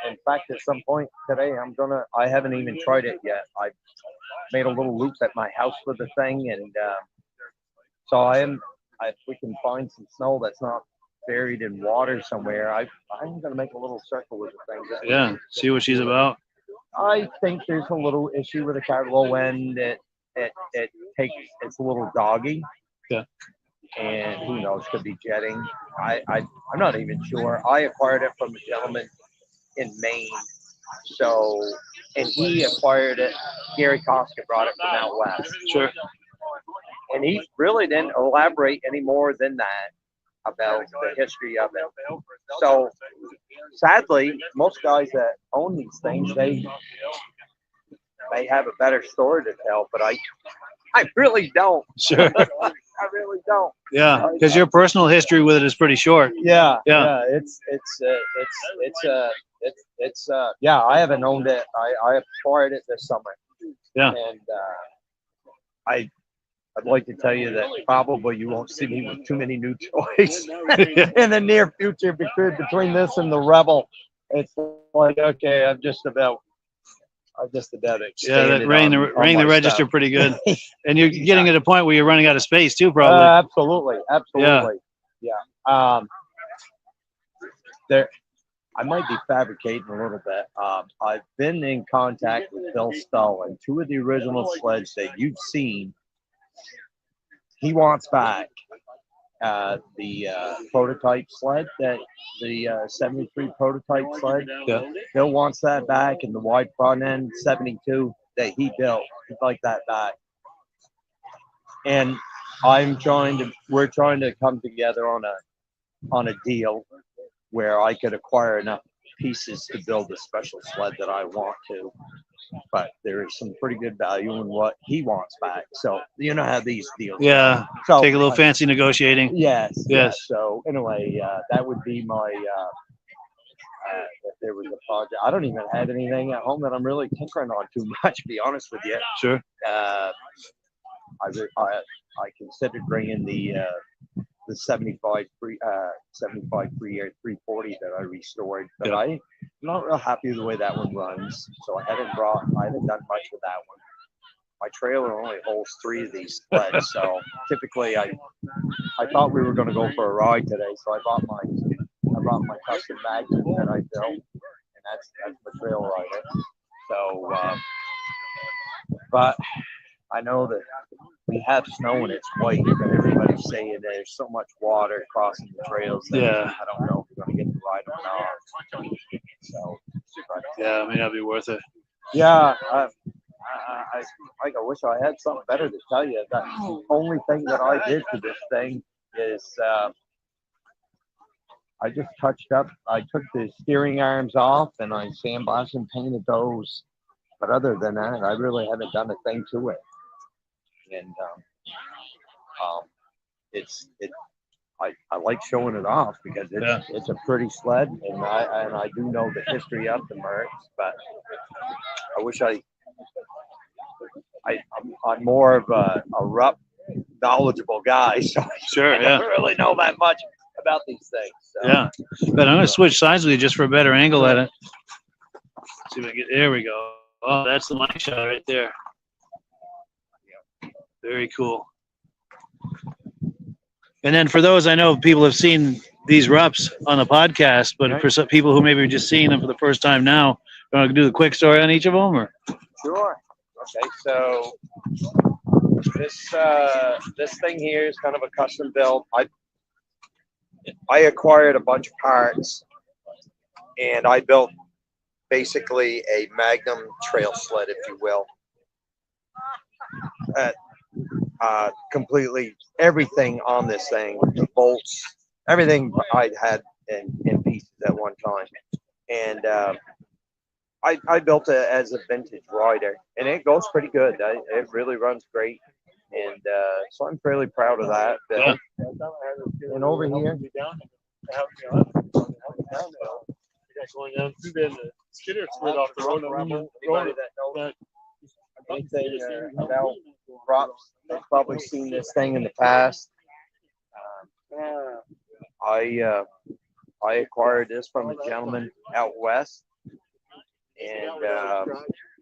F: in fact, at some point today, I haven't even tried it yet. I made a little loop at my house with the thing, and so if we can find some snow that's not buried in water somewhere, I'm going to make a little circle with the thing.
A: Yeah, see what she's about.
F: I think there's a little issue with the cat low end. It's a little doggy.
A: Yeah.
L: and who knows, could be jetting. I'm not even sure. I acquired it from a gentleman in Maine. So, and he acquired it. Gary Koska brought it from out west.
A: Sure.
L: And he really didn't elaborate any more than that about the history of it. So, sadly, most guys that own these things, they have a better story to tell, but I really don't.
A: Sure.
L: I really don't.
A: Yeah, because your personal history with it is pretty short.
L: Yeah.
A: Yeah.
L: Yeah, I haven't owned it. I acquired it this summer.
A: Yeah.
L: And I'd like to tell you that probably you won't see me with too many new toys in the near future between this and the Rebel. It's like, okay, I've just about
A: Yeah, that rang
L: on
A: the
L: my
A: register
L: stuff.
A: pretty good. And you're getting at a point where you're running out of space too, probably.
L: Absolutely. Yeah. There, I might be fabricating a little bit. I've been in contact with Bill Stull, and two of the original sleds that you've seen, he wants back. The prototype sled, that the 73 prototype sled.
A: Yeah.
L: Bill wants that back, and the wide front end 72 that he built. He'd like that back. And we're trying to come together on a deal where I could acquire enough pieces to build a special sled that I want to. But there is some pretty good value in what he wants back. So you know how these deals.
A: Yeah.
L: So
A: Take a little fancy negotiating.
L: Yes.
A: Yes.
L: So anyway, that would be my. If there was a project, I don't even have anything at home that I'm really tinkering on too much. To be honest with you.
A: Sure.
L: I considered bringing the 75 free air 340 that I restored, but I'm not real happy with the way that one runs. So I haven't done much with that one. My trailer only holds 3 of these sleds, so typically I thought we were going to go for a ride today, so I brought my custom Magnum that I built, and that's the trail rider. So, but I know that we have snow and it's white, but everybody's saying there's so much water crossing the trails that I don't know if we're going to get to ride them or not. So,
A: yeah, it may not be worth it.
L: Yeah, I wish I had something better to tell you. The only thing that I did to this thing is I just touched up. I took the steering arms off and I sandblasted and painted those. But other than that, I really haven't done a thing to it. And I like showing it off because it's a pretty sled, and I do know the history of the Mercs, but I wish I'm more of a rough, knowledgeable guy, so I don't really know that much about these things. So.
A: Yeah, but I'm going to switch sides with you just for a better angle at it. See if I get, there we go. Oh, that's the money shot right there. Very cool. And then for those, I know people have seen these reps on the podcast, but for some people who maybe are just seeing them for the first time now, you want to do the quick story on each of them? Or?
L: Sure. Okay, so this thing here is kind of a custom build. I acquired a bunch of parts, and I built basically a Magnum trail sled, if you will. Completely everything on this thing, the bolts, everything I'd had in pieces at one time. And I built it as a vintage rider, and it goes pretty good. It really runs great. And so I'm fairly proud of that.
A: Yeah.
L: And over here,
H: going down through there, the skidder slid off the road.
L: Anybody that knows anything about props, they've probably seen this thing in the past. I acquired this from a gentleman out west, and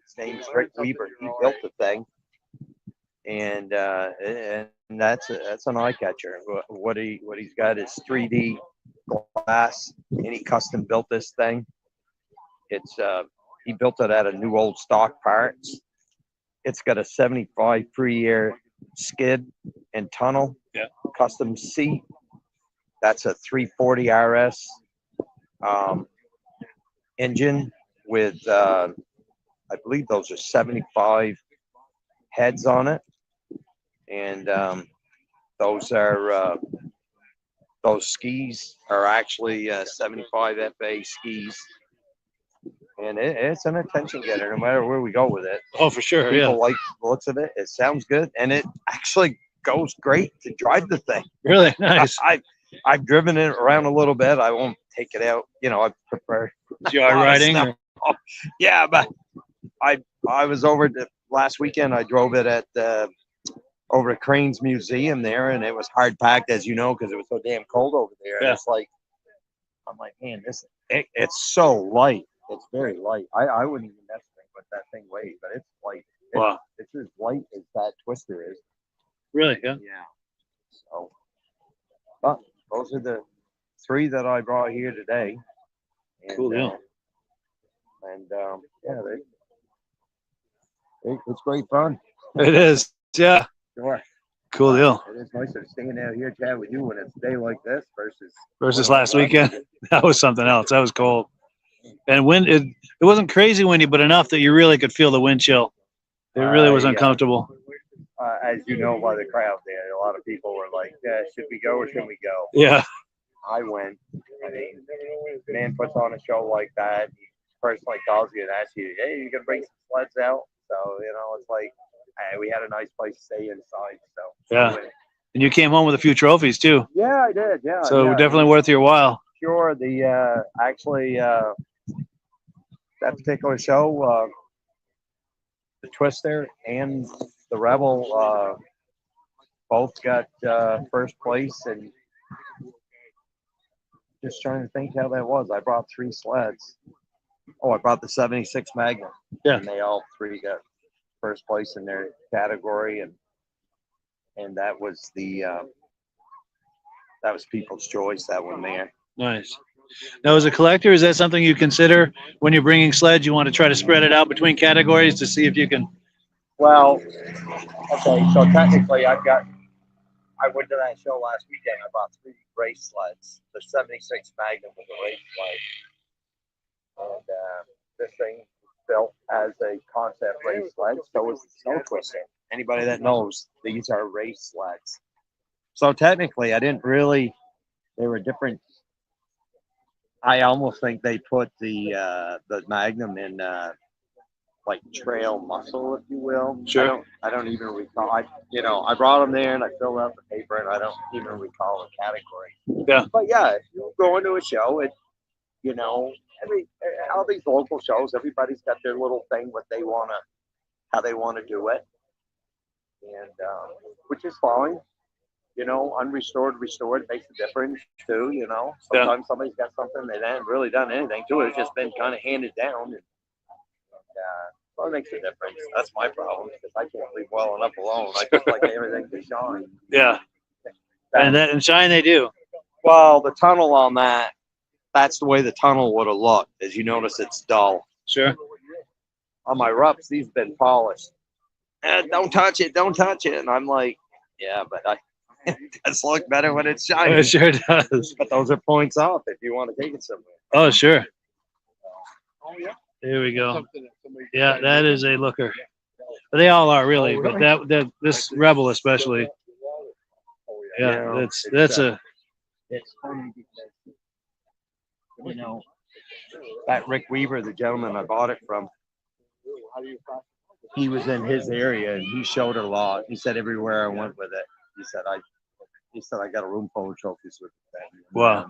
L: his name's Rick Weaver. He built the thing, and that's an eye catcher. What he's got is 3D glass, and he custom built this thing. It's he built it out of new old stock parts. It's got a 75 free air skid and tunnel
A: Yeah.
L: Custom seat. That's a 340 RS engine with, I believe those are 75 heads on it. And those are, those skis are actually 75 FA skis. And it's an attention getter no matter where we go with it.
A: Oh, for sure.
L: People
A: Yeah.
L: like the looks of it. It sounds good. And it actually goes great to drive the thing.
A: Really nice.
L: I've driven it around a little bit. I won't take it out. You know, I prefer
A: Yard riding. Or?
L: Yeah, but I was over last weekend. I drove it at over at Crane's Museum there, and it was hard packed, as you know, because it was so damn cold over there.
A: Yeah.
L: And it's like, I'm like, man, it's so light. It's very light. I wouldn't even estimate what that thing weighs, but it's light.
A: Wow.
L: It's as light as that Twister is.
A: Really? Yeah.
L: Yeah. So, but those are the 3 that I brought here today. And,
A: Cool deal.
L: Yeah, it's great fun.
A: It is. Yeah.
L: Sure.
A: Cool deal.
L: It is nicer staying out here chat with you when it's a day like this
A: Versus last weekend. That was something else. That was cold. And wind, it wasn't crazy windy, but enough that you really could feel the wind chill. It really was uncomfortable.
L: As you know by the crowd there, a lot of people were like, should we go or should we go?
A: Yeah.
L: I went. I mean, man puts on a show like that. He personally calls you and asks you, hey, you going to bring some sleds out? So, you know, it's like, hey, we had a nice place to stay inside. So,
A: Yeah. And you came home with a few trophies too.
L: Yeah, I did. Yeah.
A: So
L: yeah.
A: definitely worth your while.
L: Sure. The actually that particular show, the Twister and the Rebel both got first place, and just trying to think how that was. I brought 3 sleds. Oh, I brought the 76 Magnum.
A: Yeah.
L: And they all 3 got first place in their category, and that was People's Choice, that one there.
A: Nice. Now, as a collector, is that something you consider when you're bringing sleds? You want to try to spread it out between categories to see if you can.
L: Well, okay, so technically I went to that show last weekend. I bought 3 race sleds. The 76 Magnum was a race sled. And this thing built as a concept race sled. So is the Snow Twister. Anybody that knows, these are race sleds. So technically, I didn't really, they were different. I almost think they put the Magnum in like trail muscle, if you will.
A: Sure.
L: I don't even recall. I brought them there and I filled out the paper, and I don't even recall the category.
A: Yeah.
L: But yeah, if you go into a show, all these local shows, everybody's got their little thing, how they wanna do it, and which is fine. Unrestored, restored makes a difference too. Sometimes somebody's got something they haven't really done anything to it. It's just been kind of handed down. Well, it makes a difference. That's my problem, because I can't leave well enough alone. I just like everything to shine.
A: Yeah. And shine they do.
L: Well, the tunnel on that's the way the tunnel would have looked. As you notice, it's dull.
A: Sure.
L: On my rups, these have been polished. Don't touch it. Don't touch it. And I'm like, yeah, but it does look better when it's shining.
A: It sure does.
L: But those are points off if you want to take it somewhere.
A: Oh, sure.
B: Oh, yeah.
A: There we go.
B: Something that somebody-
A: Yeah, that is a looker. But they all are really, but this Rebel especially. Yeah, that's
L: It's funny because that Rick Weaver, the gentleman I bought it from, he was in his area and he showed it a lot. He said everywhere I went with it, he said I got a room full of trophies with it.
A: Wow.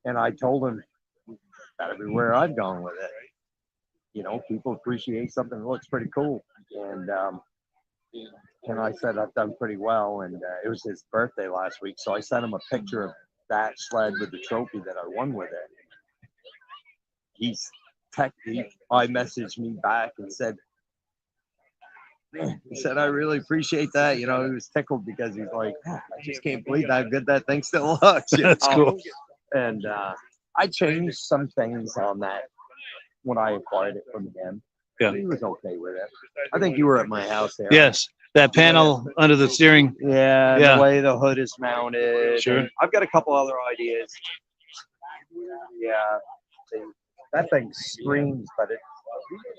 L: And I told him that everywhere I've gone with it, people appreciate something that looks pretty cool. And I said I've done pretty well. And it was his birthday last week, so I sent him a picture of that sled with the trophy that I won with it. He messaged me back and said, I really appreciate that. He was tickled because he's like, I just can't believe how good that thing still looks.
A: That's cool.
L: And I changed some things on that when I acquired it from him.
A: Yeah.
L: He was okay with it. I think you were at my house there.
A: Yes. that panel under the steering.
L: Yeah,
A: Yeah.
L: the way the hood is mounted.
A: Sure.
L: and I've got a couple other ideas. Yeah, that thing screams, but the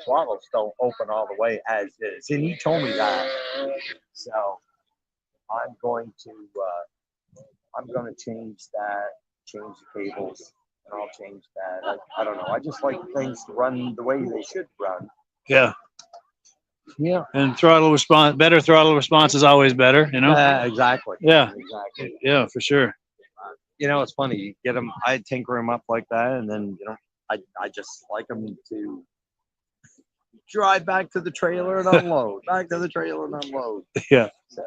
L: throttles don't open all the way as is, and he told me that. So I'm going to change that, change the cables, and I'll change that. I don't know. I just like things to run the way they should run.
A: Yeah.
L: Yeah.
A: And better throttle response is always better, you know?
L: Exactly.
A: Yeah.
L: Exactly.
A: Yeah, for sure.
L: You know, it's funny. You get them. I tinker them up like that, and then I just like them to drive back to the trailer and unload. Back to the trailer and unload.
A: Yeah.
L: So,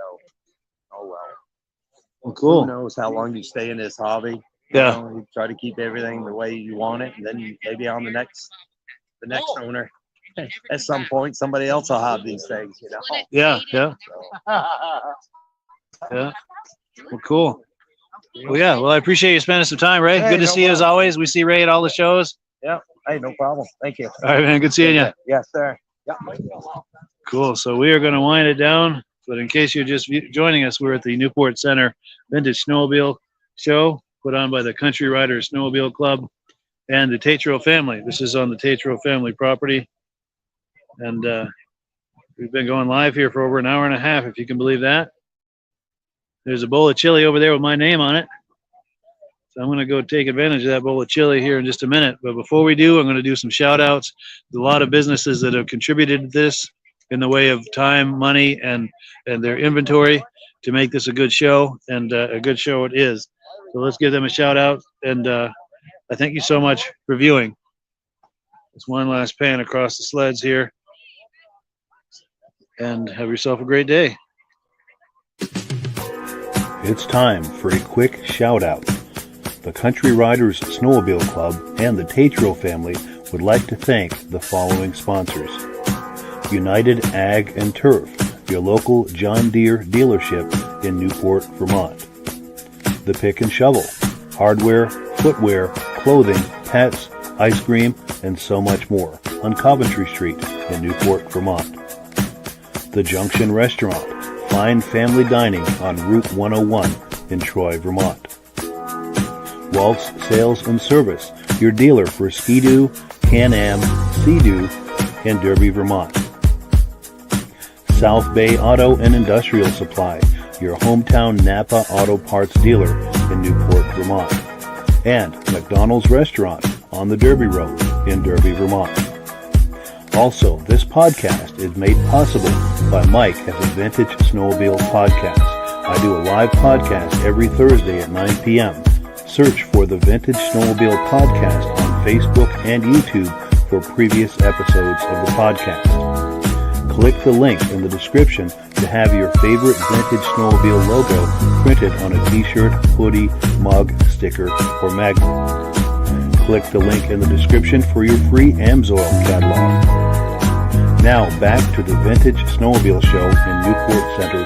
L: oh well.
A: Well, cool.
L: Who knows how long you stay in this hobby?
A: Yeah.
L: You try to keep everything the way you want it, and then maybe on the next owner, at some point, somebody else will have these things. You know.
A: Yeah. Yeah. Yeah. Well, cool. Well, yeah. Well, I appreciate you spending some time, Ray.
L: Hey,
A: Good to
L: no
A: see you as
L: problem.
A: always. We see Ray at all the shows.
L: Yeah. Hey, no problem. Thank you.
A: All right, man. Good seeing you.
L: Yes, sir. Yeah.
A: Cool. So we are going to wind it down. But in case you're just joining us, we're at the Newport Center Vintage Snowmobile Show put on by the Country Riders Snowmobile Club and the Tetreault family. This is on the Tetreault family property. And we've been going live here for over an hour and a half, if you can believe that. There's a bowl of chili over there with my name on it. So I'm going to go take advantage of that bowl of chili here in just a minute. But before we do, I'm going to do some shout outs. There's a lot of businesses that have contributed to this in the way of time, money, and their inventory to make this a good show, and a good show it is. So let's give them a shout out, and I thank you so much for viewing. Just one last pan across the sleds here, and have yourself a great day.
C: It's time for a quick shout out. The Country Riders Snowmobile Club and the Tetreault family would like to thank the following sponsors. United Ag and Turf, your local John Deere dealership in Newport, Vermont. The Pick and Shovel, hardware, footwear, clothing, pets, ice cream, and so much more on Coventry Street in Newport, Vermont. The Junction Restaurant, fine family dining on Route 101 in Troy, Vermont. Waltz Sales and Service, your dealer for Ski-Doo, Can-Am, Sea-Doo, and Derby, Vermont. South Bay Auto and Industrial Supply, your hometown Napa Auto Parts dealer in Newport, Vermont. And McDonald's Restaurant on the Derby Road in Derby, Vermont. Also, this podcast is made possible by Mike as a Vintage Snowmobile podcast. I do a live podcast every Thursday at 9 p.m. Search for the Vintage Snowmobile Podcast on Facebook and YouTube for previous episodes of the podcast. Click the link in the description to have your favorite Vintage Snowmobile logo printed on a t-shirt, hoodie, mug, sticker, or magnet. Click the link in the description for your free Amsoil catalog. Now back to the Vintage Snowmobile Show in Newport Center,